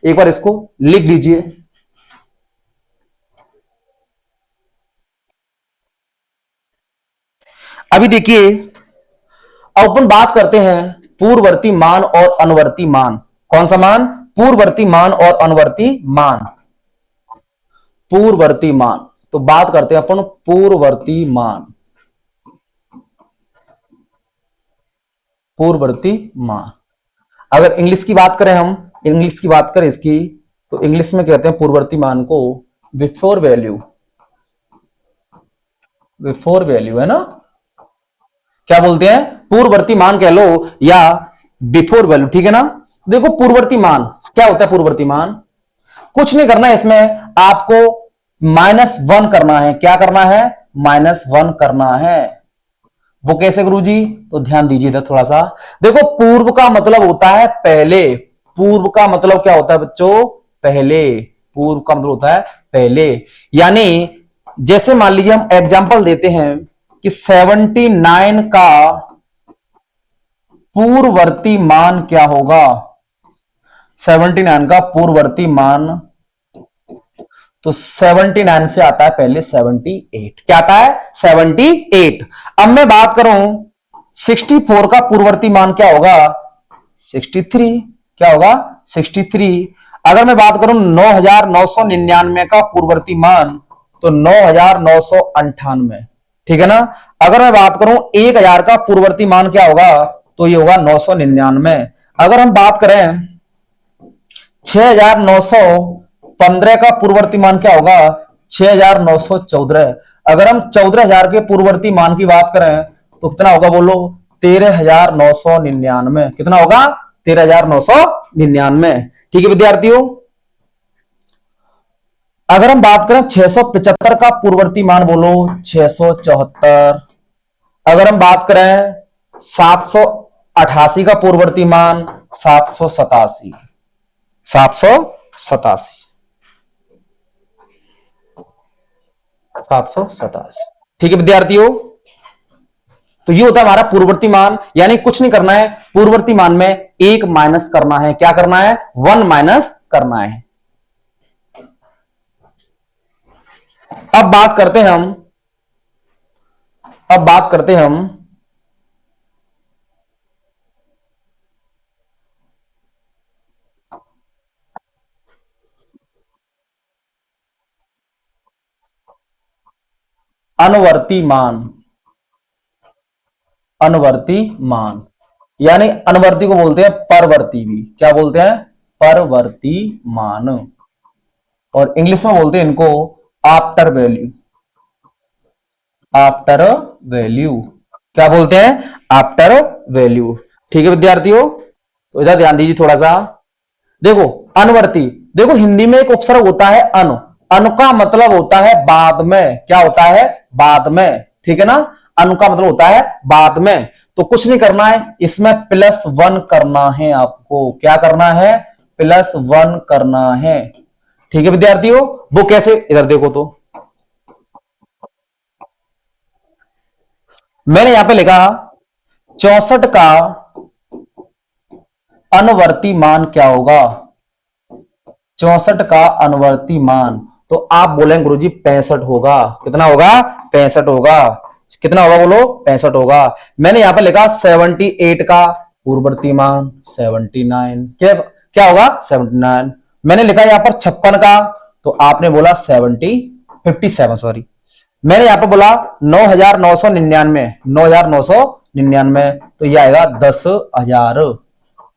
एक बार इसको लिख लीजिए। अभी देखिए, अब अपन बात करते हैं पूर्ववर्ती मान और अनुवर्ती मान। कौन सा मान, पूर्ववर्ती मान और अनुवर्ती मान। पूर्ववर्ती मान, तो बात करते हैं अपन पूर्ववर्ती मान, पूर्ववर्ती मान। अगर इंग्लिश की बात करें, हम इंग्लिश की बात करें इसकी, तो इंग्लिश में कहते हैं पूर्ववर्ती मान को बिफोर वैल्यू, बिफोर वैल्यू, है ना। क्या बोलते हैं, पूर्ववर्ती मान कह लो या बिफोर वैल्यू, ठीक है ना। देखो पूर्ववर्ती मान क्या होता है, पूर्ववर्ती मान कुछ नहीं करना है इसमें, आपको -1 करना है। क्या करना है, -1 करना है। वो कैसे गुरुजी, तो ध्यान दीजिए इधर थोड़ा सा। देखो पूर्व का मतलब होता है पहले, पूर्व का मतलब क्या होता है बच्चों, पहले। पूर्व का मतलब होता है पहले, यानी जैसे मान लीजिए हम एग्जांपल देते हैं कि 79 का पूर्ववर्ती मान क्या होगा, 79 का पूर्ववर्ती मान, तो 79 से आता है पहले 78। क्या आता है, 78। अब मैं बात करूं 64 का पूर्ववर्ती मान क्या होगा? 63। क्या होगा? 63। अगर मैं बात करूं 9999 का पूर्ववर्ती मान, तो 9998। ठीक है ना? अगर मैं बात करूं 1000 का पूर्ववर्ती मान क्या होगा, तो ये होगा 999। अगर हम बात करें 6915 का पूर्ववर्ती मान क्या होगा? 6914। अगर हम 14000 के पूर्ववर्ती मान की बात करें तो कितना होगा बोलो? 13999। कितना होगा? 13999। ठीक है विद्यार्थियों। अगर हम बात करें 675 का पूर्ववर्ती मान बोलो? 674। अगर हम बात करें 788 का पूर्ववर्ती मान? 787। 787। 787। ठीक है विद्यार्थियों। तो ये होता है हमारा पूर्ववर्ती मान, यानी कुछ नहीं करना है, पूर्ववर्ती मान में एक माइनस करना है। क्या करना है? 1 माइनस करना है। अब बात करते हैं हम अब बात करते हैं हम अनुवर्ती मान। अनुवर्ती मान यानी अनुवर्ती को बोलते हैं परवर्ती भी। क्या बोलते हैं? परवर्ती मान। और इंग्लिश में बोलते हैं इनको आफ्टर वैल्यू। After value. क्या बोलते हैं? After value. ठीक है विद्यार्थियों। तो इधर ध्यान दीजिए थोड़ा सा। देखो अनुवर्ती, देखो हिंदी में एक उपसर्ग होता है अनु। अनु का मतलब होता है बाद में। क्या होता है? बाद में। ठीक है ना? अनु का मतलब होता है बाद में। तो कुछ नहीं करना है, इसमें +1 करना है आपको। क्या करना है? +1 करना है। ठीक है विद्यार्थियों। वो कैसे? इधर देखो तो मैंने यहां पे लिखा 64 का अनुवर्ती मान क्या होगा? 64 का अनुवर्ती मान, तो आप बोलेंगे गुरुजी 65 होगा। कितना होगा? 65 होगा। कितना होगा बोलो? 65 होगा। मैंने यहां पर लिखा 78 का पूर्ववर्ती मान 79। क्या क्या होगा? 79। मैंने लिखा यहां पर 56 का, तो आपने बोला 57, सॉरी। मैंने यहां पर बोला 9999, 9999, तो यह आएगा 10,000।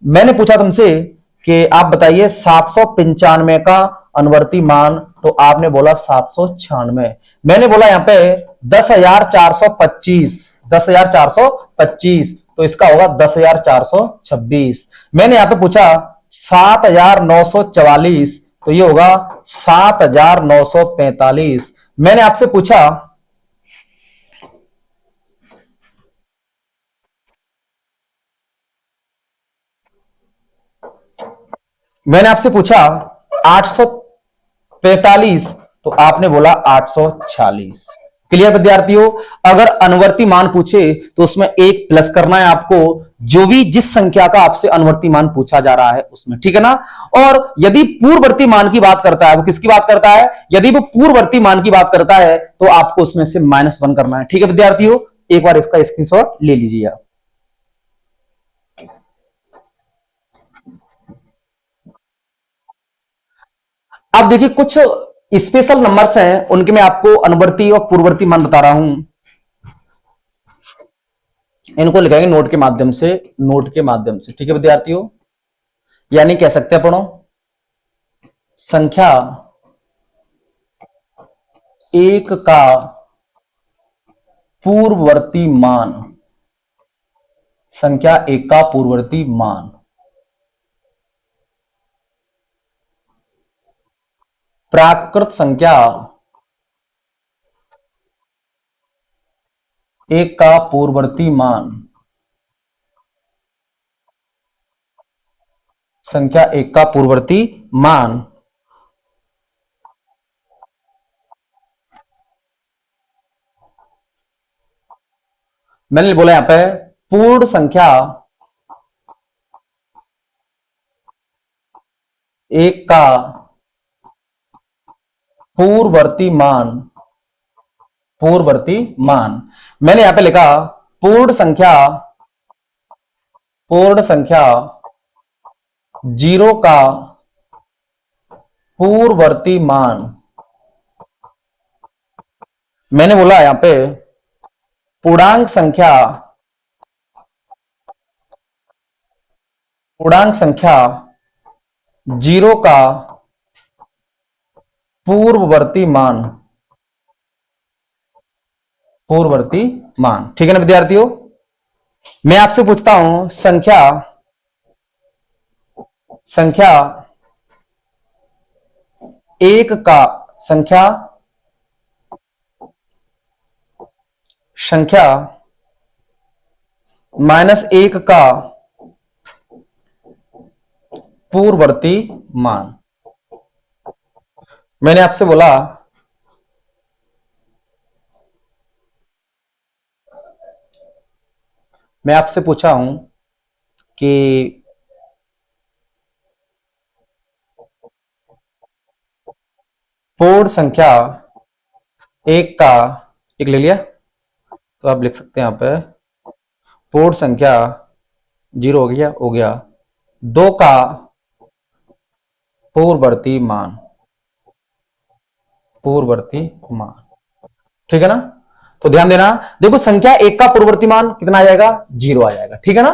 मैंने पूछा तुमसे कि आप बताइए 795 का अनुवर्ती मान, तो आपने बोला 796। मैंने बोला यहां पे 10,425, 10,425, तो इसका होगा 10,426। मैंने यहां पे पूछा 7,944, तो ये होगा 7,945। मैंने आपसे पूछा मैंने आपसे पूछा 845, तो आपने बोला 846। क्लियर विद्यार्थियों। अगर अनुवर्ती मान पूछे तो उसमें एक प्लस करना है आपको, जो भी जिस संख्या का आपसे अनुवर्ती मान पूछा जा रहा है उसमें। ठीक है ना? और यदि पूर्ववर्ती मान की बात करता है, वो किसकी बात करता है? यदि वो पूर्ववर्ती मान की बात करता है तो आपको उसमें से -1 करना है। ठीक है विद्यार्थियों। एक बार इसका स्क्रीनशॉट ले लीजिए आप। अब देखिए कुछ स्पेशल नंबर्स हैं, उनके मैं आपको अनुवर्ती और पूर्ववर्ती मान बता रहा हूं। इनको लिखेंगे नोट के माध्यम से। नोट के माध्यम से। ठीक है विद्यार्थियों। यानी कह सकते हैं अपनों संख्या 1 का पूर्ववर्ती मान। संख्या 1 का पूर्ववर्ती मान प्राकृत संख्या 1 का पूर्ववर्ती मान संख्या 1 का पूर्ववर्ती मान मैंने बोला यहां पे पूर्ण संख्या 1 का पूर्ववर्ती मान। पूर्ववर्ती मान मैंने यहां पे लिखा पूर्ण संख्या पूर्ण संख्या जीरो का पूर्ववर्ती मान। मैंने बोला यहां पे पूर्णांक संख्या जीरो का पूर्ववर्ती मान। ठीक है ना विद्यार्थियों। मैं आपसे पूछता हूं संख्या एक का संख्या -1 का पूर्ववर्ती मान। मैंने आपसे बोला मैं आपसे पूछा हूं कि पूर्ण संख्या एक का, एक ले लिया तो आप लिख सकते हैं यहां पे पूर्ण संख्या जीरो हो गया 2 का पूर्ववर्ती मान। ठीक है ना। तो ध्यान देना, देखो संख्या एक का पूर्ववर्ती मान कितना आ जाएगा, जीरो आ जाएगा। ठीक है ना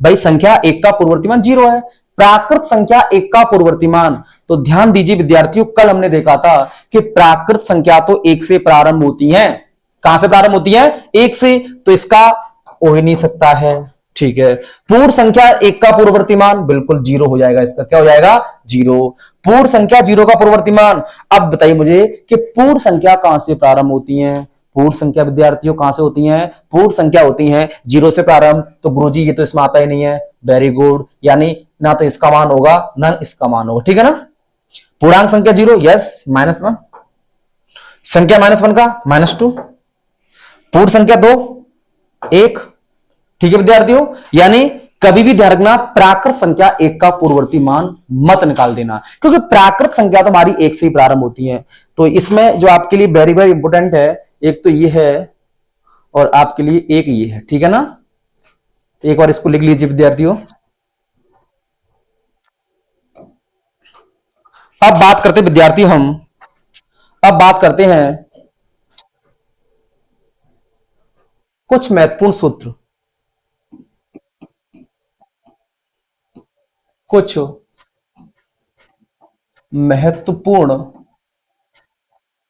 भाई, संख्या एक का पूर्ववर्ती मान जीरो है। प्राकृत संख्या एक का पूर्ववर्ती मान, तो ध्यान दीजिए विद्यार्थियों, कल हमने देखा था कि प्राकृत संख्या तो एक से प्रारंभ होती है। कहां से प्रारंभ होती है, एक से, तो इसका हो ही नहीं सकता है। ठीक है, पूर्ण संख्या एक का पूर्ववर्ती मान बिल्कुल जीरो हो जाएगा, इसका क्या हो जाएगा, जीरो। पूर्ण संख्या जीरो का पूर्ववर्ती मान। अब बताइए मुझे कि पूर्ण संख्या कहां से प्रारंभ होती है। पूर्ण संख्या विद्यार्थियों कहां से होती हैं, पूर्ण संख्या होती हैं जीरो से प्रारंभ। तो गुरुजी ये तो इसमें आता ही नहीं है, वेरी गुड, यानी ना तो इसका मान होगा ना इसका मान होगा। ठीक है ना। पूर्णांक संख्या जीरो, यस, -1। संख्या -1 का -2। पूर्ण संख्या दो, 1। ठीक है विद्यार्थियों, यानी कभी भी ध्यान रखना, प्राकृत संख्या एक का पूर्ववर्ती मान मत निकाल देना, क्योंकि प्राकृत संख्या तो हमारी एक से ही प्रारंभ होती है। तो इसमें जो आपके लिए वेरी वेरी इंपोर्टेंट है, एक तो ये है और आपके लिए एक ये है। ठीक है ना, एक बार इसको लिख लीजिए विद्यार्थियों। अब बात करते विद्यार्थी हम अब बात करते हैं कुछ महत्वपूर्ण सूत्र, कुछ महत्वपूर्ण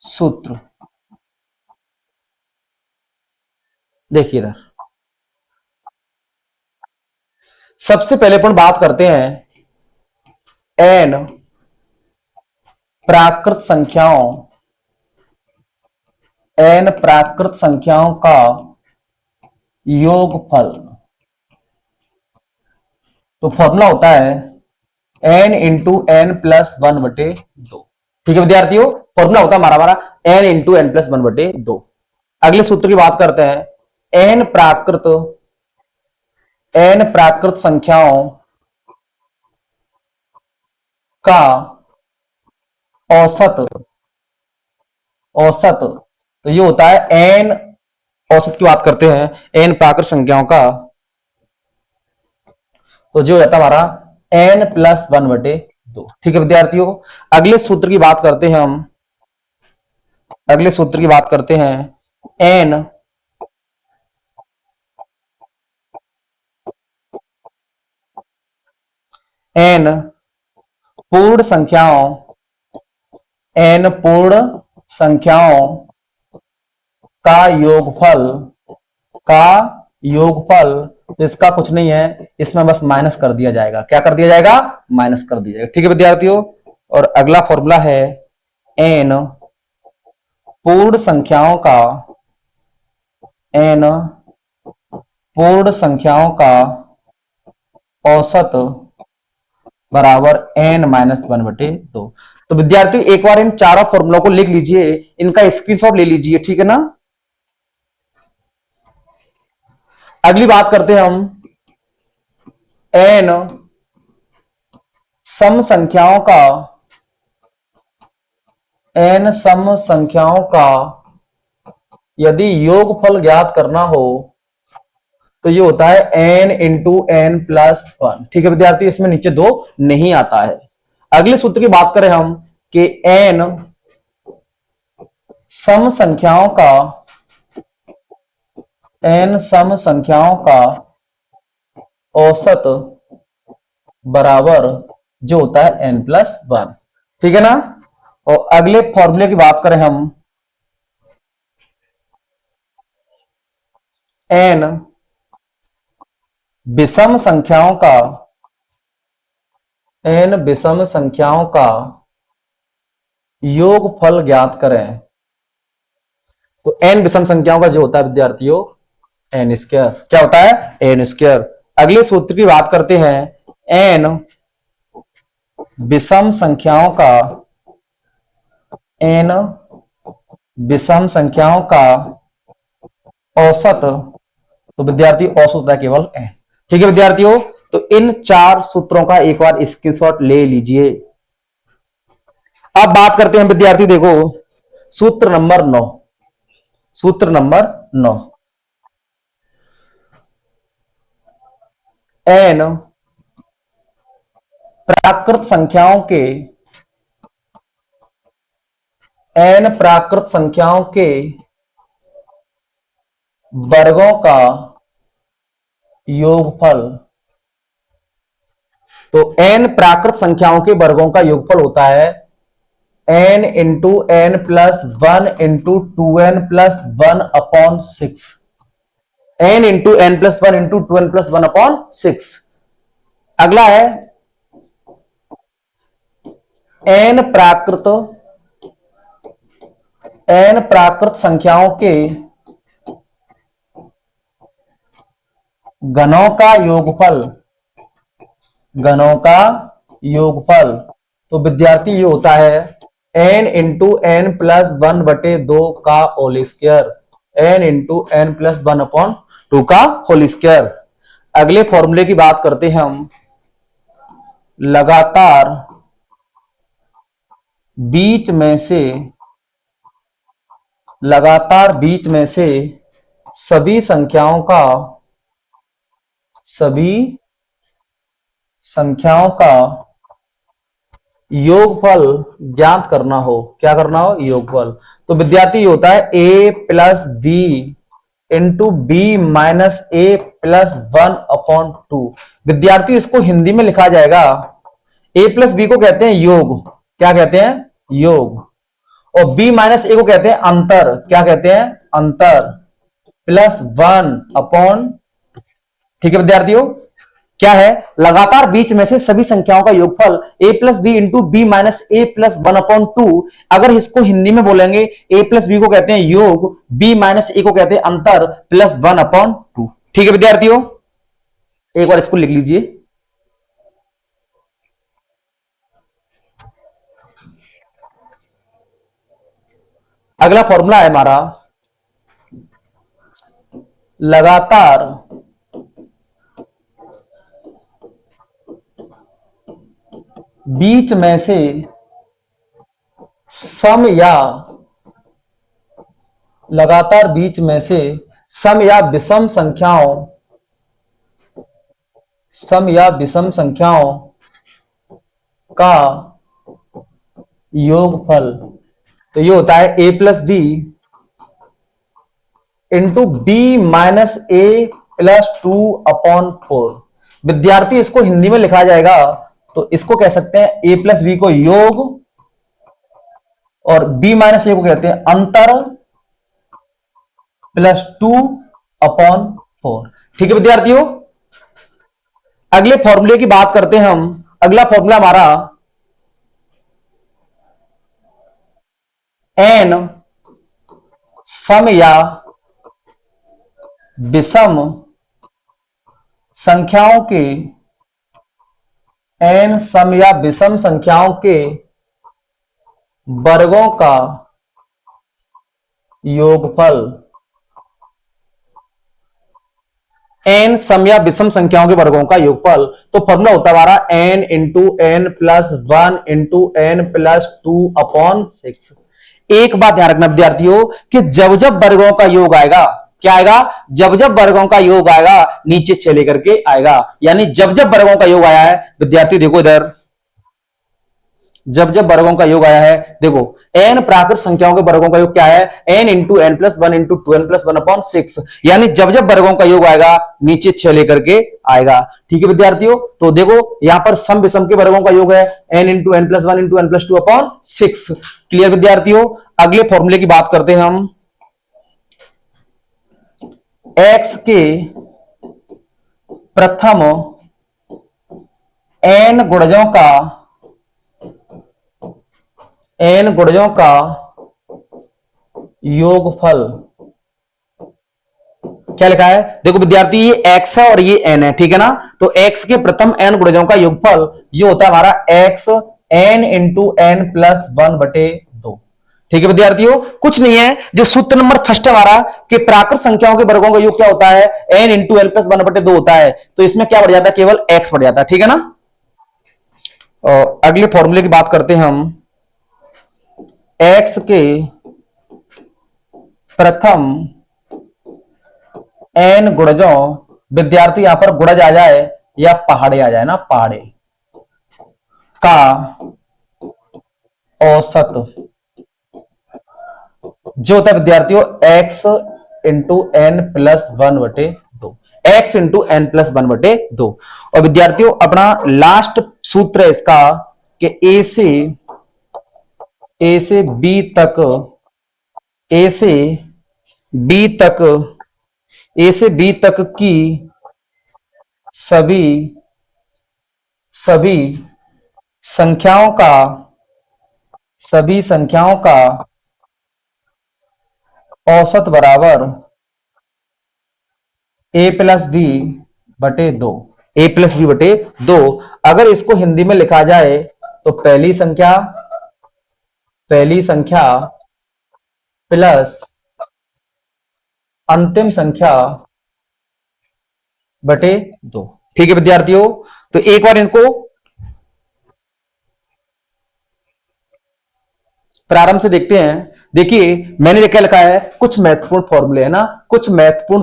सूत्र। देखिए इधर, सबसे पहले अपन बात करते हैं एन प्राकृत संख्याओं का योगफल। तो फॉर्मूला होता है n इंटू एन प्लस 1/2। ठीक है विद्यार्थियों, फॉर्मूला होता है हमारा n इंटू एन प्लस 1/2। अगले सूत्र की बात करते हैं n प्राकृत संख्याओं का औसत। तो ये होता है n, औसत की बात करते हैं n प्राकृत संख्याओं का, तो जो रहता है हमारा n प्लस 1/2। ठीक है विद्यार्थियों, अगले सूत्र की बात करते हैं हम, n पूर्ण संख्याओं का योगफल। तो इसका कुछ नहीं है, इसमें बस माइनस कर दिया जाएगा। क्या कर दिया जाएगा, माइनस कर दिया जाएगा। ठीक है विद्यार्थियों, और अगला फॉर्मूला है n पूर्ण संख्याओं का औसत बराबर n माइनस 1/2। तो विद्यार्थी एक बार इन चारों फॉर्मूलों को लिख लीजिए, इनका स्क्रीनशॉट ले लीजिए। ठीक है ना। अगली बात करते हैं हम n सम संख्याओं का यदि योगफल ज्ञात करना हो, तो ये होता है n into n plus one. ठीक है विद्यार्थी, इसमें नीचे 2 नहीं आता है। अगले सूत्र की बात करें हम कि n सम संख्याओं का औसत बराबर जो होता है n प्लस वन। ठीक है ना। और अगले फॉर्मूले की बात करें हम, n विषम संख्याओं का योगफल ज्ञात करें। तो n विषम संख्याओं का जो होता है विद्यार्थियों n स्क्वायर। क्या होता है? n square. अगले सूत्र की बात करते हैं, n विषम संख्याओं का औसत। तो विद्यार्थी औसत होता है केवल n। ठीक है विद्यार्थियों, तो इन 4 सूत्रों का एक बार स्क्रीनशॉट ले लीजिए। अब बात करते हैं विद्यार्थी, देखो सूत्र नंबर 9। सूत्र नंबर 9, n प्राकृत संख्याओं के वर्गों का योगफल। तो n प्राकृत संख्याओं के वर्गों का योगफल होता है n into n plus one into two n plus one upon six. n into n plus one into two n plus one upon six. अगला है n प्राकृत संख्याओं के घनों का योगफल। तो विद्यार्थी ये होता है n into n plus one बटे दो का whole square. n into n plus one upon two का होल स्क्वायर। अगले फॉर्मूले की बात करते हैं हम, लगातार बीच में से सभी संख्याओं का योगफल ज्ञात करना हो। क्या करना हो? योगफल। तो विद्यार्थी होता है a plus b into b minus a plus one upon two. विद्यार्थी इसको हिंदी में लिखा जाएगा, a प्लस बी को कहते हैं योग। क्या कहते हैं? योग। और b माइनस ए को कहते हैं अंतर। क्या कहते हैं? अंतर। Plus one upon. ठीक है विद्यार्थियों, क्या है? लगातार बीच में से सभी संख्याओं का योगफल a plus b into b minus a plus one upon two. अगर इसको हिंदी में बोलेंगे, a प्लस बी को कहते हैं योग, b माइनस ए को कहते हैं अंतर, प्लस वन अपॉन टू। ठीक है विद्यार्थियों, एक बार इसको लिख लीजिए। अगला फॉर्मूला है हमारा, लगातार बीच में से सम या विषम संख्याओं का योगफल। तो ये होता है a plus b into b minus a plus two upon four. विद्यार्थी इसको हिंदी में लिखा जाएगा, तो इसको कह सकते हैं a प्लस बी को योग और b माइनस ए को कहते हैं अंतर, प्लस टू अपॉन फोर। ठीक है विद्यार्थियों, अगले फॉर्मूले की बात करते हैं हम। अगला फॉर्मूला हमारा n सम या विषम संख्याओं के वर्गों का योगफल। n सम या विषम संख्याओं के वर्गों का योगफल। तो फॉर्मूला होता है हमारा n into n plus one into n plus two upon six. एक बात ध्यान रखना विद्यार्थियों कि जब जब वर्गों का योग आएगा क्या आएगा, जब जब वर्गों का योग आएगा नीचे 6 लेकर के आएगा, यानी जब जब वर्गों का योग आया है विद्यार्थी देखो इधर, जब जब वर्गों का योग आया है देखो n प्राकृत संख्याओं के वर्गों का योग क्या है, n into n plus one into two n plus one upon six, यानी जब जब वर्गों का योग आएगा नीचे 6 लेकर के आएगा। ठीक है विद्यार्थियों, तो देखो यहां पर सम विषम के वर्गों का योग है n into n plus one into n plus two upon six. Clear विद्यार्थियों, अगले फॉर्मूले की बात करते हैं हम, x के प्रथम n गुणजों का योगफल, क्या लिखा है, देखो विद्यार्थी ये x है और ये n है, ठीक है ना, तो x के प्रथम n गुणजों का योगफल ये होता है हमारा x n into n plus one बटे दो। ठीक है विद्यार्थियों, कुछ नहीं है, जो सूत्र नंबर फर्स्ट हमारा कि प्राकृत संख्याओं के वर्गों का योग क्या होता है, n into n plus one बटे दो होता है, तो इसमें क्या बढ़ जाता है, केवल x बढ़ जाता है। ठीक है ना, और अगले फॉर्मूले की बात करते हैं हम, x के प्रथम n गुणजों, विद्यार्थी यहां पर गुणज आ जाए या पहाड़े आ जाए ना, पहाड़े का औसत जो होता है विद्यार्थियों x into n plus one बटे दो, x into n plus one बटे दो। और विद्यार्थियों अपना लास्ट सूत्र है इसका कि a से b तक, a से b तक की सभी संख्याओं का औसत बराबर a प्लस बी बटे दो, a प्लस बी बटे दो। अगर इसको हिंदी में लिखा जाए तो पहली संख्या प्लस अंतिम संख्या बटे दो। ठीक है विद्यार्थियों, तो एक बार इनको प्रारंभ से देखते हैं। देखिए मैंने क्या लिखा है, कुछ महत्वपूर्ण फॉर्मूले है ना, कुछ महत्वपूर्ण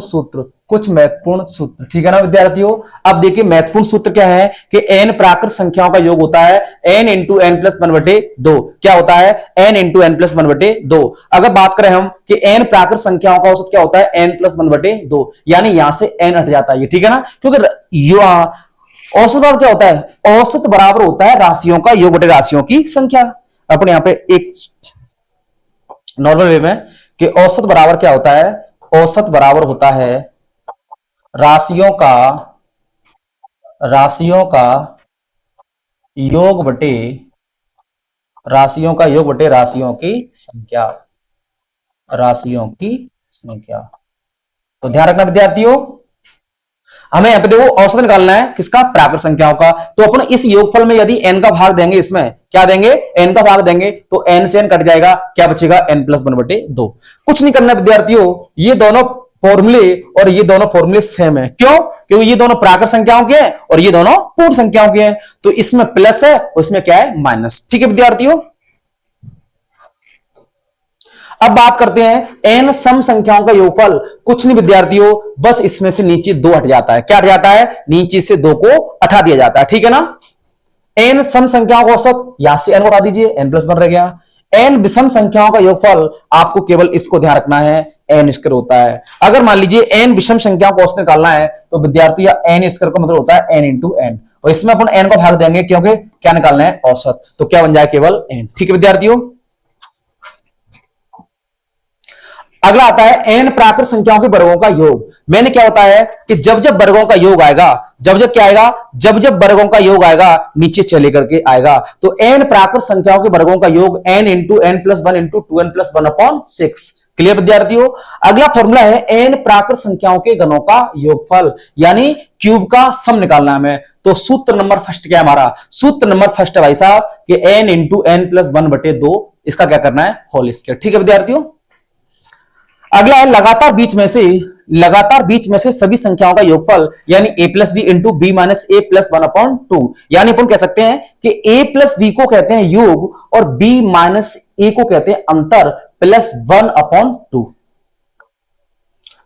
सूत्र, ठीक है ना विद्यार्थियों। अब देखिए महत्वपूर्ण सूत्र क्या है कि n प्राकृत संख्याओं का योग होता है n into n plus one बटे दो, क्या होता है n into n plus one बटे दो। अगर बात करें हम कि n प्राकृत संख्याओं का औसत क्या होता है n प्लस वन बटे दो, यानी यहां से n हट जाता है, ठीक है ना, क्योंकि औसत बराबर क्या होता है, औसत बराबर होता है राशियों का योग बटे राशियों की संख्या। अपने यहां पे एक नॉर्मल वे में कि औसत बराबर क्या होता है, औसत बराबर होता है राशियों का योग बटे राशियों की संख्या। तो ध्यान रखना विद्यार्थियों, हमें यहां पे देखो औसत निकालना है किसका, प्राकृत संख्याओं का। तो अपन इस योगफल में यदि n का भाग देंगे, इसमें क्या देंगे, n का भाग देंगे, तो n से n कट जाएगा, क्या बचेगा n प्लस वन बटे दो। कुछ नहीं करना विद्यार्थियों, ये दोनों फॉर्मूले सेम है, क्यों, क्योंकि ये दोनों प्राकृत संख्याओं के हैं और ये दोनों पूर्ण संख्याओं के हैं, तो इसमें प्लस है और इसमें क्या है माइनस। ठीक है विद्यार्थियों, अब बात करते हैं n सम संख्याओं का योगफल। कुछ नहीं विद्यार्थियों, बस इसमें से नीचे दो हट जाता है, क्या हट जाता है, नीचे से दो को हटा दिया जाता है, ठीक है ना। n सम संख्याओं का औसत, यहां से n को हटा दीजिए, n प्लस वन रह गया। n विषम संख्याओं का योगफल, आपको केवल इसको ध्यान रखना है, n स्क्वायर होता है। अगर मान लीजिए n विषम संख्याओं का औसत निकालना है तो विद्यार्थी n स्क्वायर का मतलब होता है n इंटू एन, और इसमें अपन n को भाग देंगे क्योंकि क्या निकालना है, औसत, तो क्या बन जाए केवल n। ठीक है विद्यार्थियों, अगला आता है n प्राकृत संख्याओं के वर्गों का योग। मैंने क्या बताया है कि जब जब वर्गों का योग आएगा, जब जब वर्गों का योग आएगा नीचे चले करके आएगा, तो n प्राकृत संख्याओं के वर्गों का योग n into n plus one into two n plus one upon six. Clear विद्यार्थियों, अगला फॉर्मूला है n प्राकृत संख्याओं के गणों का योगफल, यानी क्यूब का सम निकालना है हमें। तो सूत्र नंबर फर्स्ट क्या है हमारा, सूत्र नंबर फर्स्ट है भाई साहब कि n into n plus one बटे दो, इसका क्या करना है, होल स्क्वायर। ठीक है विद्यार्थियों, अगला है लगातार बीच में से सभी संख्याओं का योगफल, यानी a plus b into b minus a plus one upon two. यानी अपन कह सकते हैं कि a प्लस बी को कहते हैं योग और b माइनस ए को कहते हैं अंतर, प्लस वन अपॉन टू।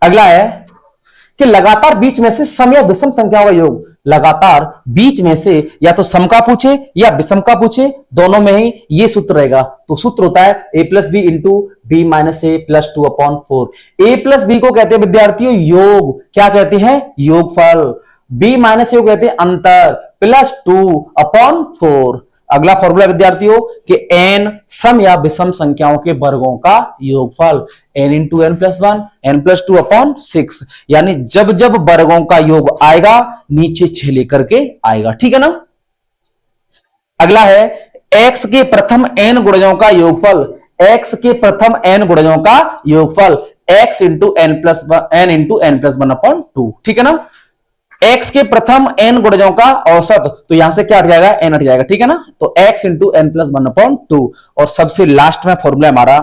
अगला है कि लगातार बीच में से सम या विषम संख्याओं का योग, लगातार बीच में से या तो सम का पूछे या विषम का पूछे, दोनों में ही ये सूत्र रहेगा। तो सूत्र होता है a plus b into b minus a plus 2/4। A plus b को कहते हैं विद्यार्थियों योग, क्या कहते हैं, योगफल। बी माइनस ए को कहते हैं अंतर, प्लस 2/4। अगला फॉर्मूला विद्यार्थियों कि n सम या विषम संख्याओं के वर्गों का योगफल, n into n plus 1 n plus 2/6, यानी जब जब वर्गों का योग आएगा नीचे 6 लेकर के आएगा, ठीक है ना। अगला है x के प्रथम n गुणजों का योगफल, x के प्रथम n गुणजों का योगफल x इंटू एन प्लस 1/2, ठीक है ना। x के प्रथम n गुणजों का औसत, तो यहां से क्या हट जाएगा, n हट जाएगा, ठीक है ना। तो x इंटू एन प्लस 1/2। और सबसे लास्ट में फॉर्मूला हमारा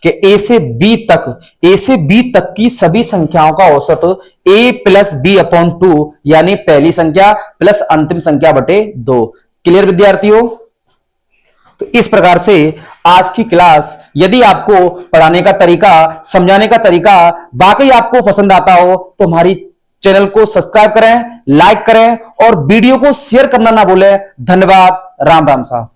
कि a से b तक की सभी संख्याओं का औसत a प्लस b/2, यानी पहली संख्या प्लस अंतिम संख्या बटे 2। क्लियर विद्यार्थियों। तो इस प्रकार से आज की क्लास, यदि आपको पढ़ाने का तरीका, समझाने का तरीका वाकई आपको पसंद आता हो तो हमारी चैनल को सब्सक्राइब करें, लाइक करें और वीडियो को शेयर करना ना भूलें। धन्यवाद। राम राम साहब।